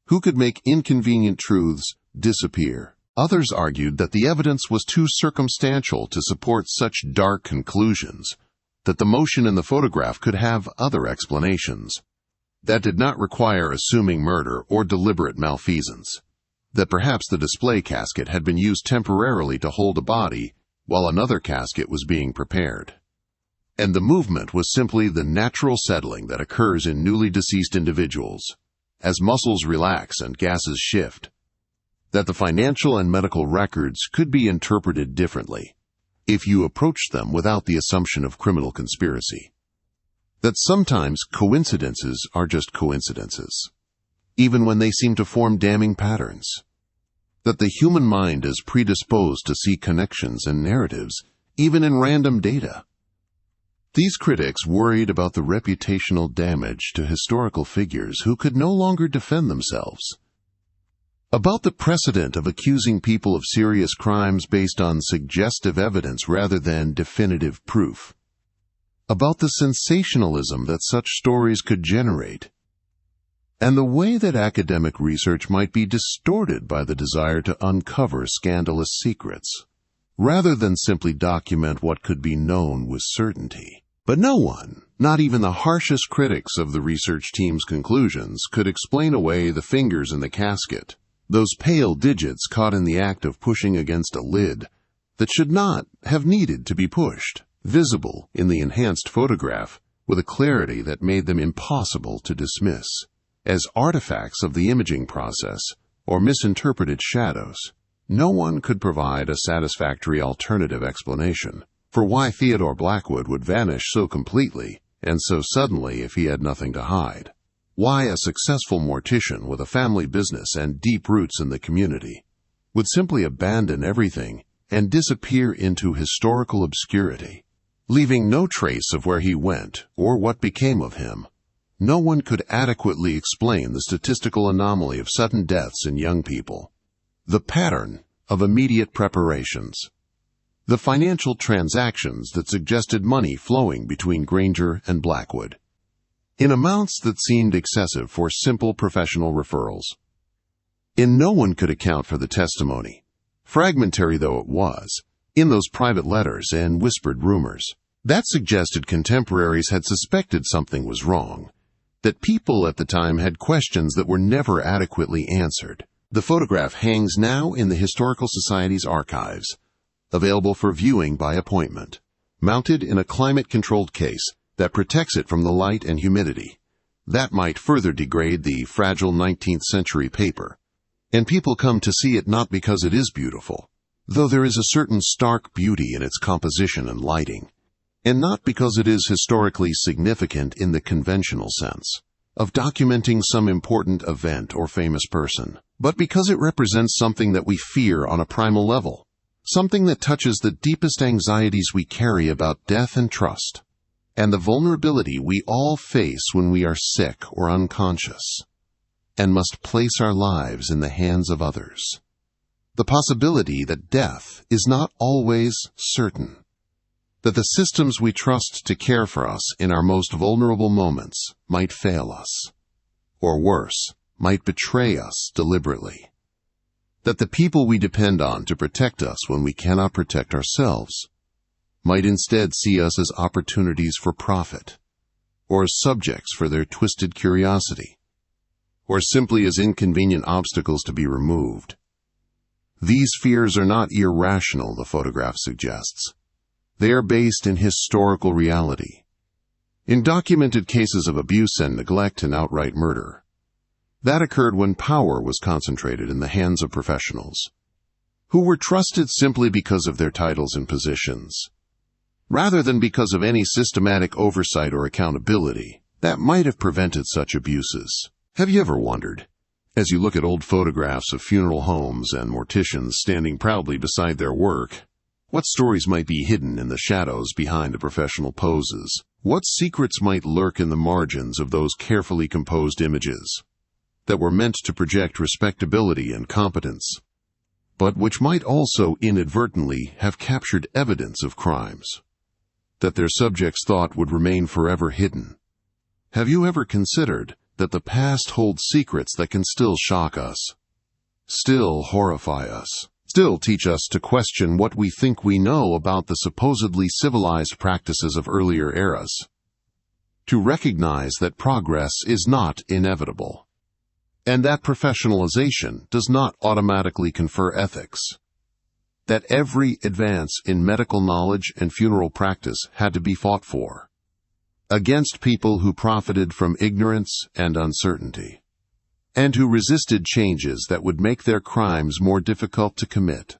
who could make inconvenient truths disappear. Others argued that the evidence was too circumstantial to support such dark conclusions, that the motion in the photograph could have other explanations, that did not require assuming murder or deliberate malfeasance, that perhaps the display casket had been used temporarily to hold a body while another casket was being prepared, and the movement was simply the natural settling that occurs in newly deceased individuals as muscles relax and gases shift, that the financial and medical records could be interpreted differently if you approached them without the assumption of criminal conspiracy, that sometimes coincidences are just coincidences, even when they seem to form damning patterns, that the human mind is predisposed to see connections and narratives even in random data. These critics worried about the reputational damage to historical figures who could no longer defend themselves, about the precedent of accusing people of serious crimes based on suggestive evidence rather than definitive proof, about the sensationalism that such stories could generate, and the way that academic research might be distorted by the desire to uncover scandalous secrets, rather than simply document what could be known with certainty. But no one, not even the harshest critics of the research team's conclusions, could explain away the fingers in the casket, those pale digits caught in the act of pushing against a lid that should not have needed to be pushed, visible in the enhanced photograph with a clarity that made them impossible to dismiss as artifacts of the imaging process or misinterpreted shadows. No one could provide a satisfactory alternative explanation for why Theodore Blackwood would vanish so completely and so suddenly if he had nothing to hide. Why a successful mortician with a family business and deep roots in the community would simply abandon everything and disappear into historical obscurity, leaving no trace of where he went or what became of him. No one could adequately explain the statistical anomaly of sudden deaths in young people, the pattern of immediate preparations, the financial transactions that suggested money flowing between Granger and Blackwood, in amounts that seemed excessive for simple professional referrals. And no one could account for the testimony, fragmentary though it was, in those private letters and whispered rumors, that suggested contemporaries had suspected something was wrong, that people at the time had questions that were never adequately answered. The photograph hangs now in the Historical Society's archives, available for viewing by appointment, mounted in a climate-controlled case that protects it from the light and humidity. That might further degrade the fragile 19th century paper, and people come to see it not because it is beautiful, though there is a certain stark beauty in its composition and lighting, and not because it is historically significant in the conventional sense of documenting some important event or famous person, but because it represents something that we fear on a primal level, something that touches the deepest anxieties we carry about death and trust, and the vulnerability we all face when we are sick or unconscious, and must place our lives in the hands of others. The possibility that death is not always certain, that the systems we trust to care for us in our most vulnerable moments might fail us, or worse, might betray us deliberately, that the people we depend on to protect us when we cannot protect ourselves might instead see us as opportunities for profit, or as subjects for their twisted curiosity, or simply as inconvenient obstacles to be removed. These fears are not irrational, the photograph suggests. They are based in historical reality, in documented cases of abuse and neglect and outright murder. That occurred when power was concentrated in the hands of professionals, who were trusted simply because of their titles and positions, rather than because of any systematic oversight or accountability that might have prevented such abuses. Have you ever wondered, as you look at old photographs of funeral homes and morticians standing proudly beside their work, what stories might be hidden in the shadows behind the professional poses? What secrets might lurk in the margins of those carefully composed images that were meant to project respectability and competence, but which might also inadvertently have captured evidence of crimes that their subjects thought would remain forever hidden? Have you ever considered that the past holds secrets that can still shock us, still horrify us, still teach us to question what we think we know about the supposedly civilized practices of earlier eras, to recognize that progress is not inevitable, and that professionalization does not automatically confer ethics, that every advance in medical knowledge and funeral practice had to be fought for, against people who profited from ignorance and uncertainty, and who resisted changes that would make their crimes more difficult to commit.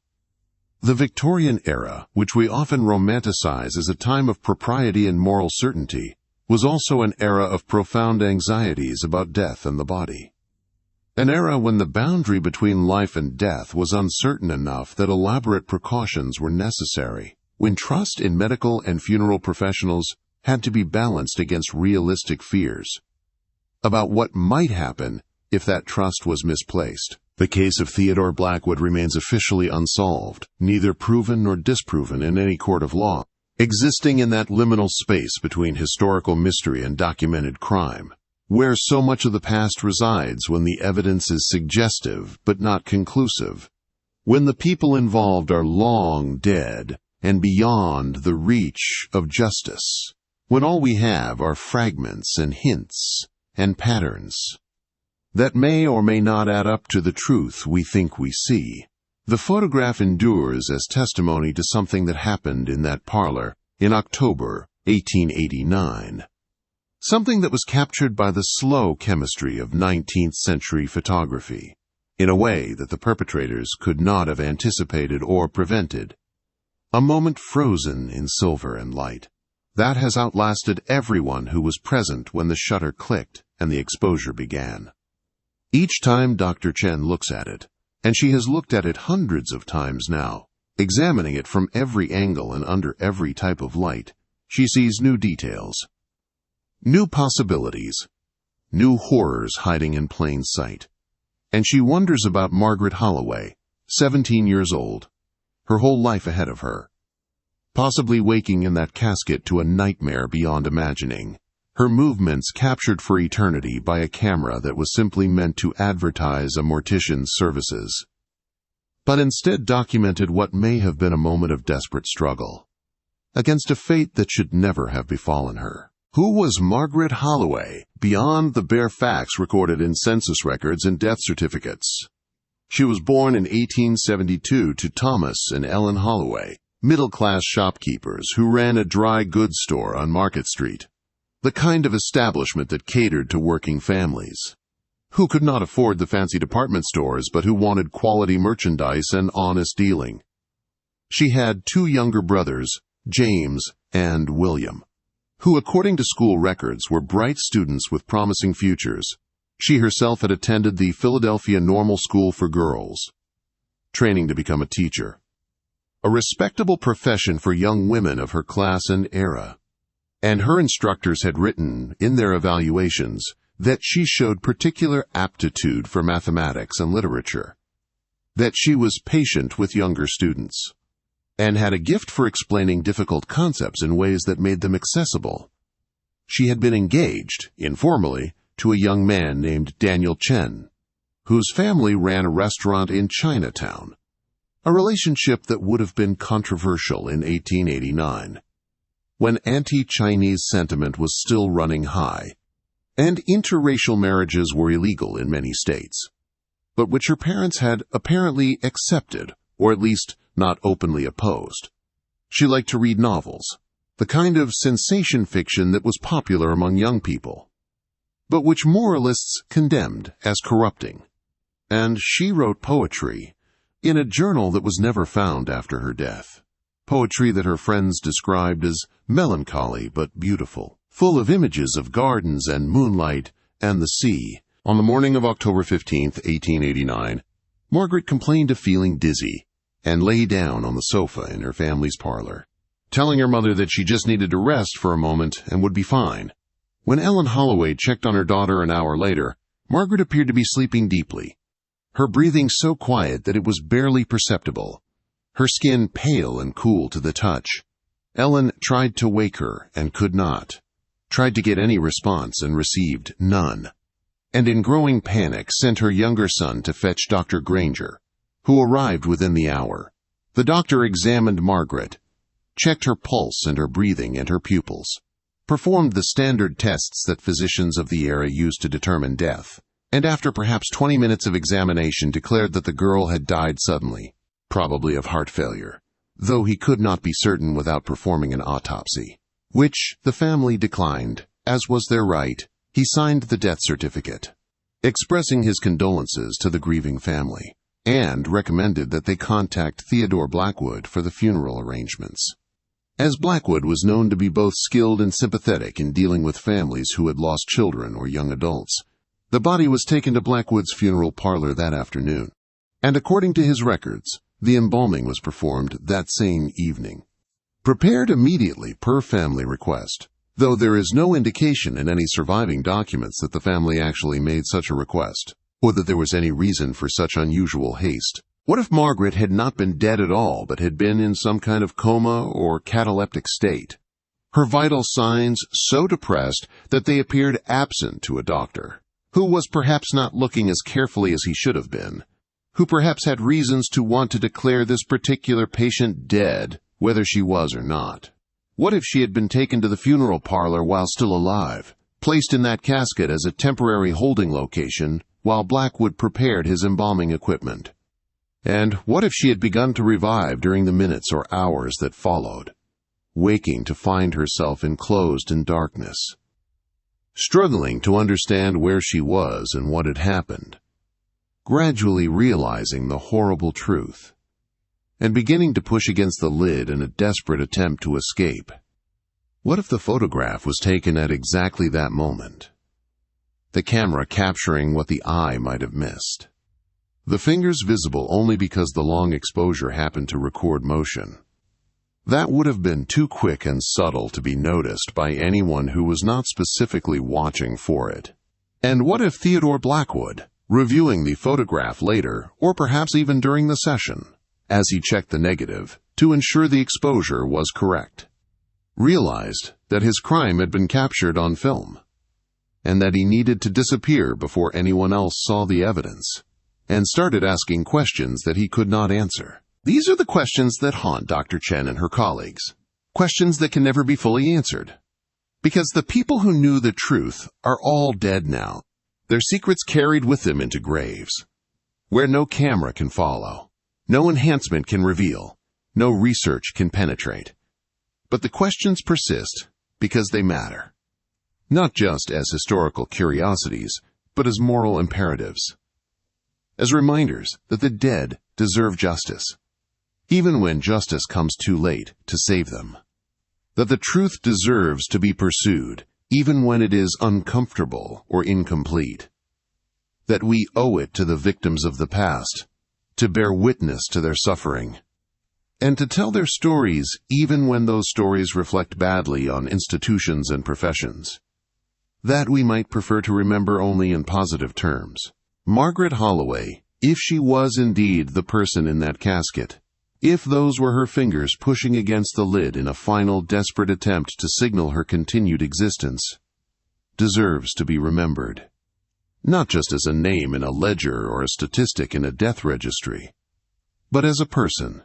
The Victorian era, which we often romanticize as a time of propriety and moral certainty, was also an era of profound anxieties about death and the body. An era when the boundary between life and death was uncertain enough that elaborate precautions were necessary, when trust in medical and funeral professionals had to be balanced against realistic fears about what might happen if that trust was misplaced. The case of Theodore Blackwood remains officially unsolved, neither proven nor disproven in any court of law, existing in that liminal space between historical mystery and documented crime, where so much of the past resides when the evidence is suggestive but not conclusive, when the people involved are long dead and beyond the reach of justice, when all we have are fragments and hints and patterns that may or may not add up to the truth we think we see. The photograph endures as testimony to something that happened in that parlor in October 1889. Something that was captured by the slow chemistry of 19th-century photography, in a way that the perpetrators could not have anticipated or prevented. A moment frozen in silver and light, that has outlasted everyone who was present when the shutter clicked and the exposure began. Each time Dr. Chen looks at it, and she has looked at it hundreds of times now, examining it from every angle and under every type of light, she sees new details, new possibilities, new horrors hiding in plain sight. And she wonders about Margaret Holloway, 17 years old, her whole life ahead of her, possibly waking in that casket to a nightmare beyond imagining, her movements captured for eternity by a camera that was simply meant to advertise a mortician's services, but instead documented what may have been a moment of desperate struggle against a fate that should never have befallen her. Who was Margaret Holloway, beyond the bare facts recorded in census records and death certificates? She was born in 1872 to Thomas and Ellen Holloway, middle-class shopkeepers who ran a dry goods store on Market Street, the kind of establishment that catered to working families, who could not afford the fancy department stores but who wanted quality merchandise and honest dealing. She had two younger brothers, James and William, who, according to school records, were bright students with promising futures. She herself had attended the Philadelphia Normal School for Girls, training to become a teacher, a respectable profession for young women of her class and era. And her instructors had written in their evaluations that she showed particular aptitude for mathematics and literature, that she was patient with younger students, and had a gift for explaining difficult concepts in ways that made them accessible. She had been engaged, informally, to a young man named Daniel Chen, whose family ran a restaurant in Chinatown, a relationship that would have been controversial in 1889, when anti-Chinese sentiment was still running high, and interracial marriages were illegal in many states, but which her parents had apparently accepted, or at least not openly opposed. She liked to read novels, the kind of sensation fiction that was popular among young people, but which moralists condemned as corrupting. And she wrote poetry in a journal that was never found after her death. Poetry that her friends described as melancholy but beautiful, full of images of gardens and moonlight and the sea. On the morning of October 15, 1889, Margaret complained of feeling dizzy and lay down on the sofa in her family's parlor, telling her mother that she just needed to rest for a moment and would be fine. When Ellen Holloway checked on her daughter an hour later, Margaret appeared to be sleeping deeply, her breathing so quiet that it was barely perceptible, her skin pale and cool to the touch. Ellen tried to wake her and could not, tried to get any response and received none, and in growing panic sent her younger son to fetch Dr. Granger, who arrived within the hour. The doctor examined Margaret, checked her pulse and her breathing and her pupils, performed the standard tests that physicians of the era used to determine death, and after perhaps 20 minutes of examination declared that the girl had died suddenly, probably of heart failure, though he could not be certain without performing an autopsy, which the family declined, as was their right. He signed the death certificate, expressing his condolences to the grieving family, and recommended that they contact Theodore Blackwood for the funeral arrangements, as Blackwood was known to be both skilled and sympathetic in dealing with families who had lost children or young adults. The body was taken to Blackwood's funeral parlor that afternoon, and according to his records, the embalming was performed that same evening, prepared immediately per family request, though there is no indication in any surviving documents that the family actually made such a request, or that there was any reason for such unusual haste. What if Margaret had not been dead at all, but had been in some kind of coma or cataleptic state, her vital signs so depressed that they appeared absent to a doctor, who was perhaps not looking as carefully as he should have been, who perhaps had reasons to want to declare this particular patient dead, whether she was or not? What if she had been taken to the funeral parlor while still alive, placed in that casket as a temporary holding location while Blackwood prepared his embalming equipment? And what if she had begun to revive during the minutes or hours that followed, waking to find herself enclosed in darkness, struggling to understand where she was and what had happened, gradually realizing the horrible truth, and beginning to push against the lid in a desperate attempt to escape? What if the photograph was taken at exactly that moment, the camera capturing what the eye might have missed, the fingers visible only because the long exposure happened to record motion? That would have been too quick and subtle to be noticed by anyone who was not specifically watching for it. And what if Theodore Blackwood, reviewing the photograph later, or perhaps even during the session, as he checked the negative to ensure the exposure was correct, realized that his crime had been captured on film, and that he needed to disappear before anyone else saw the evidence, and started asking questions that he could not answer? These are the questions that haunt Dr. Chen and her colleagues, questions that can never be fully answered, because the people who knew the truth are all dead now, their secrets carried with them into graves, where no camera can follow, no enhancement can reveal, no research can penetrate. But the questions persist because they matter, not just as historical curiosities, but as moral imperatives, as reminders that the dead deserve justice, even when justice comes too late to save them. That the truth deserves to be pursued, even when it is uncomfortable or incomplete. That we owe it to the victims of the past to bear witness to their suffering, and to tell their stories even when those stories reflect badly on institutions and professions. That we might prefer to remember only in positive terms. Margaret Holloway, if she was indeed the person in that casket, if those were her fingers pushing against the lid in a final desperate attempt to signal her continued existence, deserves to be remembered. Not just as a name in a ledger or a statistic in a death registry, but as a person,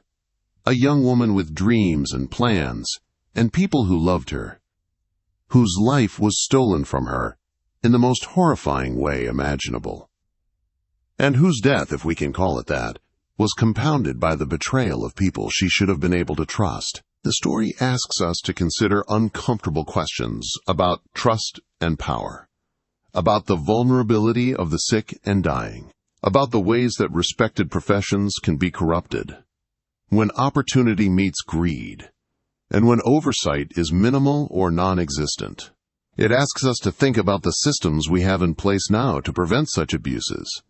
a young woman with dreams and plans, and people who loved her, whose life was stolen from her in the most horrifying way imaginable, and whose death, if we can call it that, was compounded by the betrayal of people she should have been able to trust. The story asks us to consider uncomfortable questions about trust and power, about the vulnerability of the sick and dying, about the ways that respected professions can be corrupted, when opportunity meets greed, and when oversight is minimal or non-existent. It asks us to think about the systems we have in place now to prevent such abuses,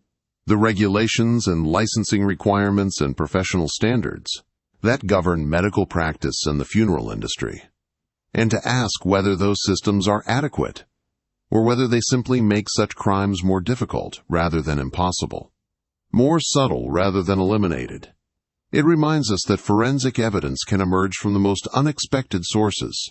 the regulations and licensing requirements and professional standards that govern medical practice and the funeral industry, and to ask whether those systems are adequate, or whether they simply make such crimes more difficult rather than impossible, more subtle rather than eliminated. It reminds us that forensic evidence can emerge from the most unexpected sources,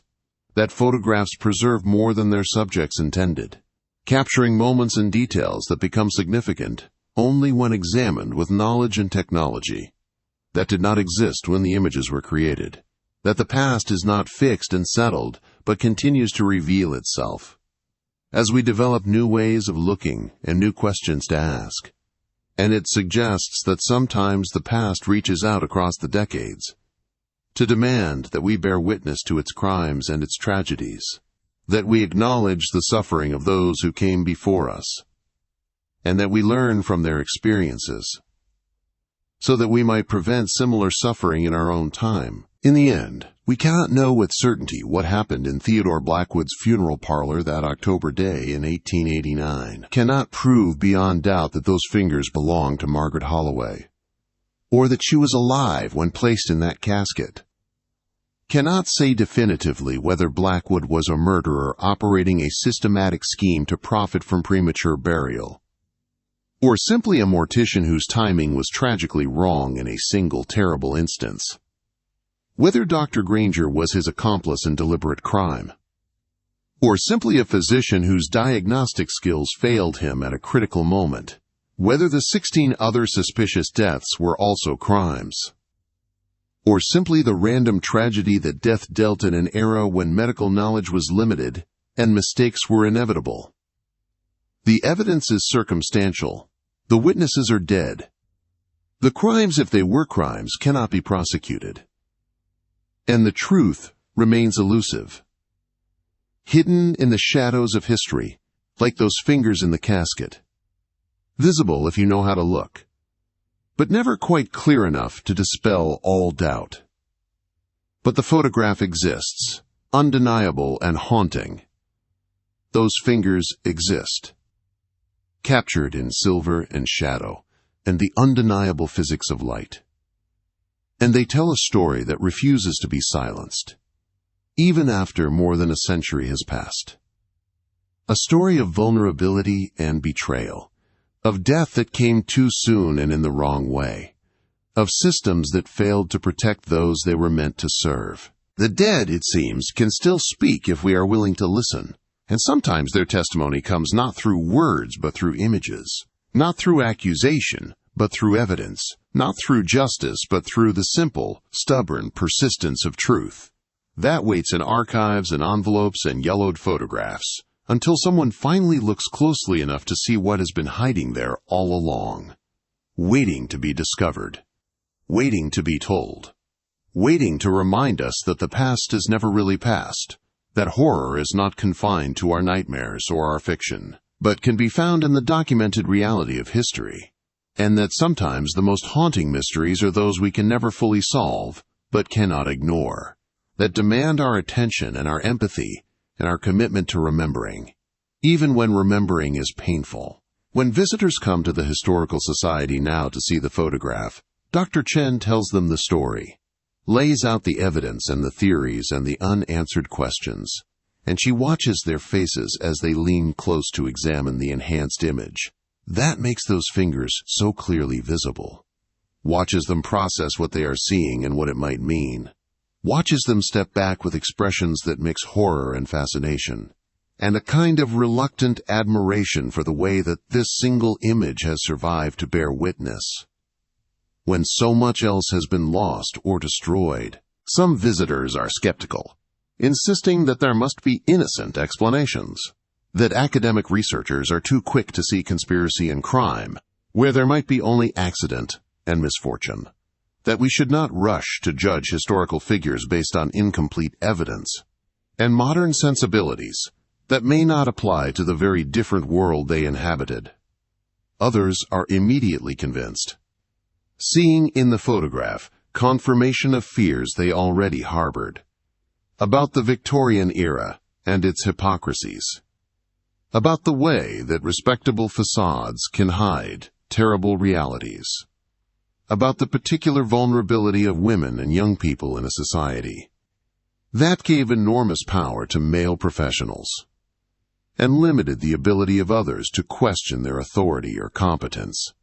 that photographs preserve more than their subjects intended, capturing moments and details that become significant only when examined with knowledge and technology that did not exist when the images were created, that the past is not fixed and settled but continues to reveal itself as we develop new ways of looking and new questions to ask. And it suggests that sometimes the past reaches out across the decades to demand that we bear witness to its crimes and its tragedies, that we acknowledge the suffering of those who came before us, and that we learn from their experiences, so that we might prevent similar suffering in our own time. In the end, we cannot know with certainty what happened in Theodore Blackwood's funeral parlor that October day in 1889, cannot prove beyond doubt that those fingers belonged to Margaret Holloway, or that she was alive when placed in that casket, cannot say definitively whether Blackwood was a murderer operating a systematic scheme to profit from premature burial, or simply a mortician whose timing was tragically wrong in a single terrible instance. Whether Dr. Granger was his accomplice in deliberate crime, or simply a physician whose diagnostic skills failed him at a critical moment. Whether the 16 other suspicious deaths were also crimes, or simply the random tragedy that death dealt in an era when medical knowledge was limited and mistakes were inevitable. The evidence is circumstantial. The witnesses are dead. The crimes, if they were crimes, cannot be prosecuted. And the truth remains elusive, hidden in the shadows of history, like those fingers in the casket, visible if you know how to look, but never quite clear enough to dispel all doubt. But the photograph exists, undeniable and haunting. Those fingers exist, captured in silver and shadow and the undeniable physics of light. And they tell a story that refuses to be silenced, even after more than a century has passed. A story of vulnerability and betrayal, of death that came too soon and in the wrong way, of systems that failed to protect those they were meant to serve. The dead, it seems, can still speak if we are willing to listen, and sometimes their testimony comes not through words but through images, not through accusation but through evidence, not through justice but through the simple, stubborn persistence of truth. That waits in archives and envelopes and yellowed photographs, until someone finally looks closely enough to see what has been hiding there all along, waiting to be discovered, waiting to be told, waiting to remind us that the past is never really past, that horror is not confined to our nightmares or our fiction, but can be found in the documented reality of history. and that sometimes the most haunting mysteries are those we can never fully solve, but cannot ignore, that demand our attention and our empathy and our commitment to remembering, even when remembering is painful. When visitors come to the Historical Society now to see the photograph, Dr. Chen tells them the story, lays out the evidence and the theories and the unanswered questions, and she watches their faces as they lean close to examine the enhanced image. That makes those fingers so clearly visible. Watches them process what they are seeing and what it might mean. Watches them step back with expressions that mix horror and fascination, and a kind of reluctant admiration for the way that this single image has survived to bear witness, when so much else has been lost or destroyed. Some visitors are skeptical, insisting that there must be innocent explanations, that academic researchers are too quick to see conspiracy and crime, where there might be only accident and misfortune, that we should not rush to judge historical figures based on incomplete evidence, and modern sensibilities that may not apply to the very different world they inhabited. Others are immediately convinced, seeing in the photograph confirmation of fears they already harbored, about the Victorian era and its hypocrisies, about the way that respectable facades can hide terrible realities, about the particular vulnerability of women and young people in a society that gave enormous power to male professionals and limited the ability of others to question their authority or competence.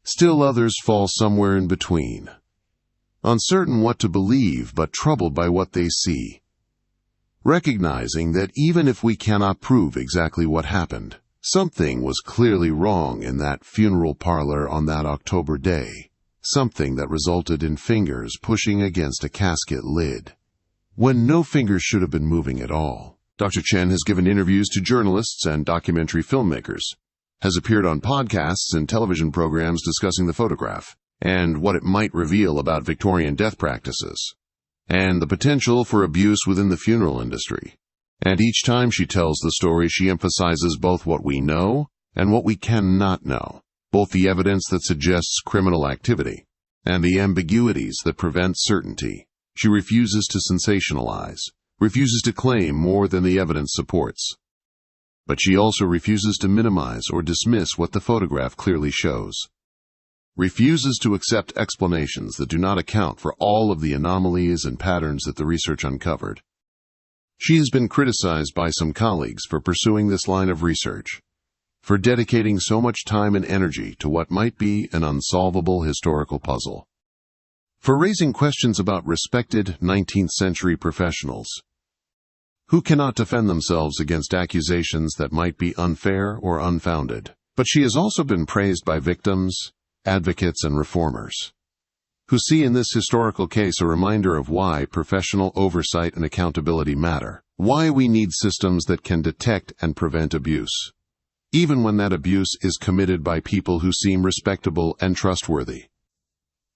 Still others fall somewhere in between, uncertain what to believe but troubled by what they see, recognizing that even if we cannot prove exactly what happened, something was clearly wrong in that funeral parlor on that October day, something that resulted in fingers pushing against a casket lid, when no fingers should have been moving at all. Dr. Chen has given interviews to journalists and documentary filmmakers, has appeared on podcasts and television programs discussing the photograph and what it might reveal about Victorian death practices, and the potential for abuse within the funeral industry. And each time she tells the story, she emphasizes both what we know and what we cannot know, both the evidence that suggests criminal activity and the ambiguities that prevent certainty. She refuses to sensationalize, refuses to claim more than the evidence supports. But she also refuses to minimize or dismiss what the photograph clearly shows, refuses to accept explanations that do not account for all of the anomalies and patterns that the research uncovered. She has been criticized by some colleagues for pursuing this line of research, for dedicating so much time and energy to what might be an unsolvable historical puzzle, for raising questions about respected 19th-century professionals who cannot defend themselves against accusations that might be unfair or unfounded. But she has also been praised by victims, advocates, and reformers, who see in this historical case a reminder of why professional oversight and accountability matter, why we need systems that can detect and prevent abuse, even when that abuse is committed by people who seem respectable and trustworthy,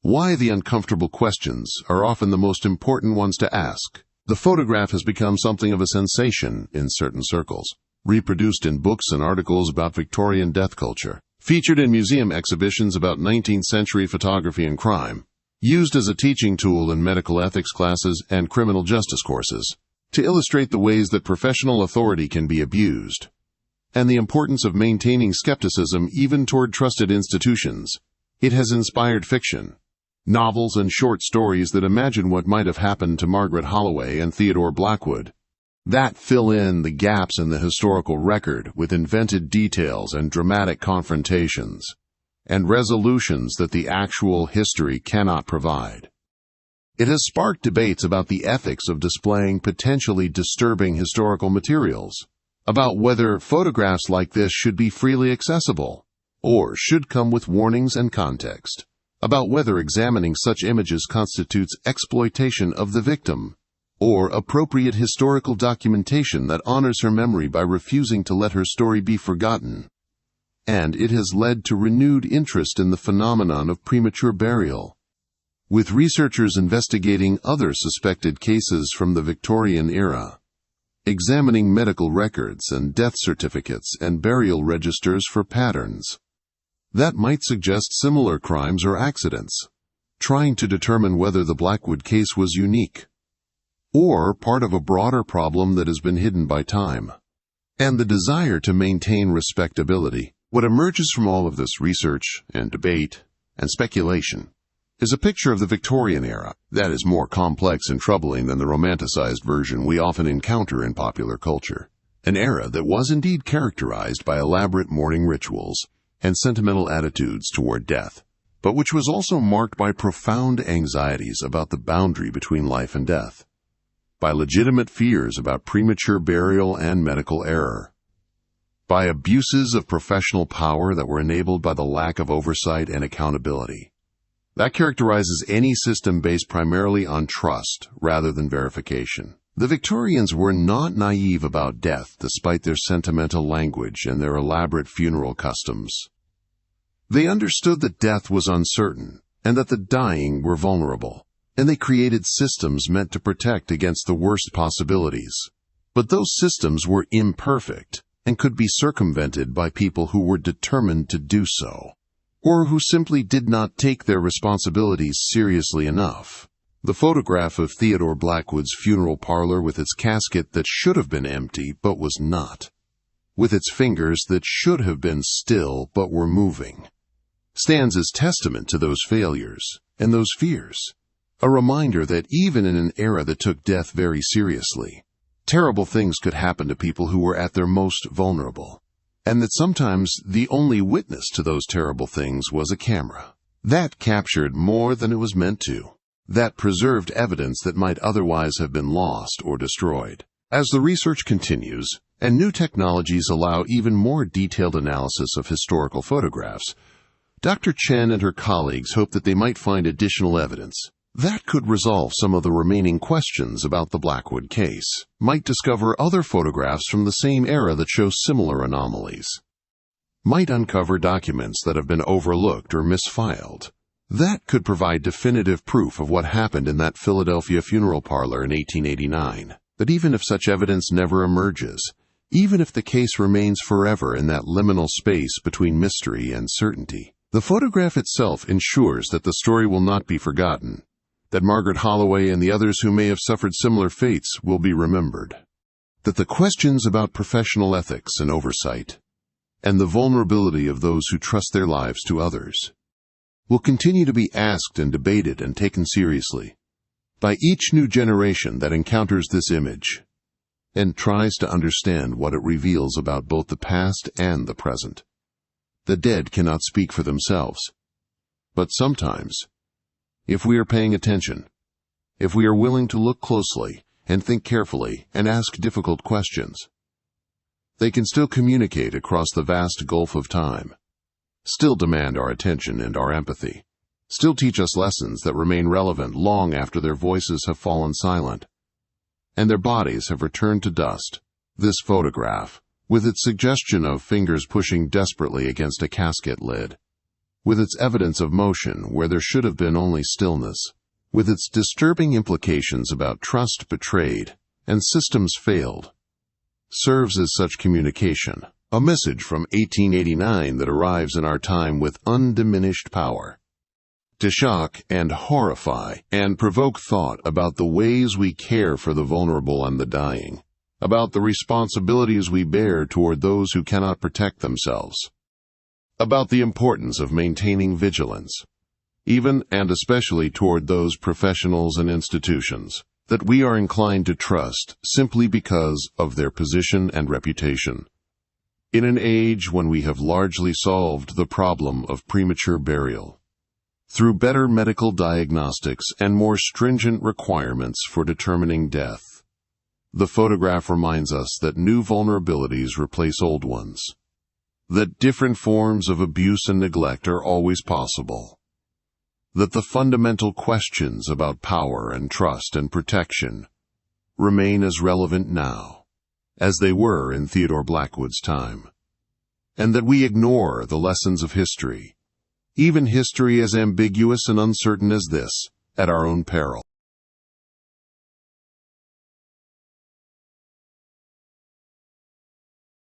why the uncomfortable questions are often the most important ones to ask. The photograph has become something of a sensation in certain circles, reproduced in books and articles about Victorian death culture, featured in museum exhibitions about 19th-century photography and crime, used as a teaching tool in medical ethics classes and criminal justice courses, to illustrate the ways that professional authority can be abused, and the importance of maintaining skepticism even toward trusted institutions. It has inspired fiction, novels and short stories that imagine what might have happened to Margaret Holloway and Theodore Blackwood, that fill in the gaps in the historical record with invented details and dramatic confrontations, and resolutions that the actual history cannot provide. It has sparked debates about the ethics of displaying potentially disturbing historical materials, about whether photographs like this should be freely accessible, or should come with warnings and context, about whether examining such images constitutes exploitation of the victim, or appropriate historical documentation that honors her memory by refusing to let her story be forgotten. And it has led to renewed interest in the phenomenon of premature burial, with researchers investigating other suspected cases from the Victorian era, examining medical records and death certificates and burial registers for patterns. That might suggest similar crimes or accidents, trying to determine whether the Blackwood case was unique, or part of a broader problem that has been hidden by time, and the desire to maintain respectability. What emerges from all of this research and debate and speculation is a picture of the Victorian era that is more complex and troubling than the romanticized version we often encounter in popular culture. An era that was indeed characterized by elaborate mourning rituals and sentimental attitudes toward death, but which was also marked by profound anxieties about the boundary between life and death, by legitimate fears about premature burial and medical error, by abuses of professional power that were enabled by the lack of oversight and accountability. That characterizes any system based primarily on trust rather than verification. The Victorians were not naive about death despite their sentimental language and their elaborate funeral customs. They understood that death was uncertain and that the dying were vulnerable, and they created systems meant to protect against the worst possibilities. But those systems were imperfect and could be circumvented by people who were determined to do so, or who simply did not take their responsibilities seriously enough. The photograph of Theodore Blackwood's funeral parlor with its casket that should have been empty but was not, with its fingers that should have been still but were moving, stands as testament to those failures and those fears, a reminder that even in an era that took death very seriously, terrible things could happen to people who were at their most vulnerable, and that sometimes the only witness to those terrible things was a camera. That captured more than it was meant to. That preserved evidence that might otherwise have been lost or destroyed. As the research continues, and new technologies allow even more detailed analysis of historical photographs, Dr. Chen and her colleagues hope that they might find additional evidence that could resolve some of the remaining questions about the Blackwood case, might discover other photographs from the same era that show similar anomalies, might uncover documents that have been overlooked or misfiled. That could provide definitive proof of what happened in that Philadelphia funeral parlor in 1889. But even if such evidence never emerges, even if the case remains forever in that liminal space between mystery and certainty, the photograph itself ensures that the story will not be forgotten, that Margaret Holloway and the others who may have suffered similar fates will be remembered, that the questions about professional ethics and oversight, and the vulnerability of those who trust their lives to others, will continue to be asked and debated and taken seriously by each new generation that encounters this image and tries to understand what it reveals about both the past and the present. The dead cannot speak for themselves, but sometimes, if we are paying attention, if we are willing to look closely and think carefully and ask difficult questions, they can still communicate across the vast gulf of time, still demand our attention and our empathy, still teach us lessons that remain relevant long after their voices have fallen silent and their bodies have returned to dust. This photograph, with its suggestion of fingers pushing desperately against a casket lid, with its evidence of motion where there should have been only stillness, with its disturbing implications about trust betrayed and systems failed, serves as such communication, a message from 1889 that arrives in our time with undiminished power, to shock and horrify and provoke thought about the ways we care for the vulnerable and the dying, about the responsibilities we bear toward those who cannot protect themselves, about the importance of maintaining vigilance, even and especially toward those professionals and institutions that we are inclined to trust simply because of their position and reputation. In an age when we have largely solved the problem of premature burial, through better medical diagnostics and more stringent requirements for determining death, the photograph reminds us that new vulnerabilities replace old ones, that different forms of abuse and neglect are always possible, that the fundamental questions about power and trust and protection remain as relevant now as they were in Theodore Blackwood's time, and that we ignore the lessons of history, even history as ambiguous and uncertain as this, at our own peril.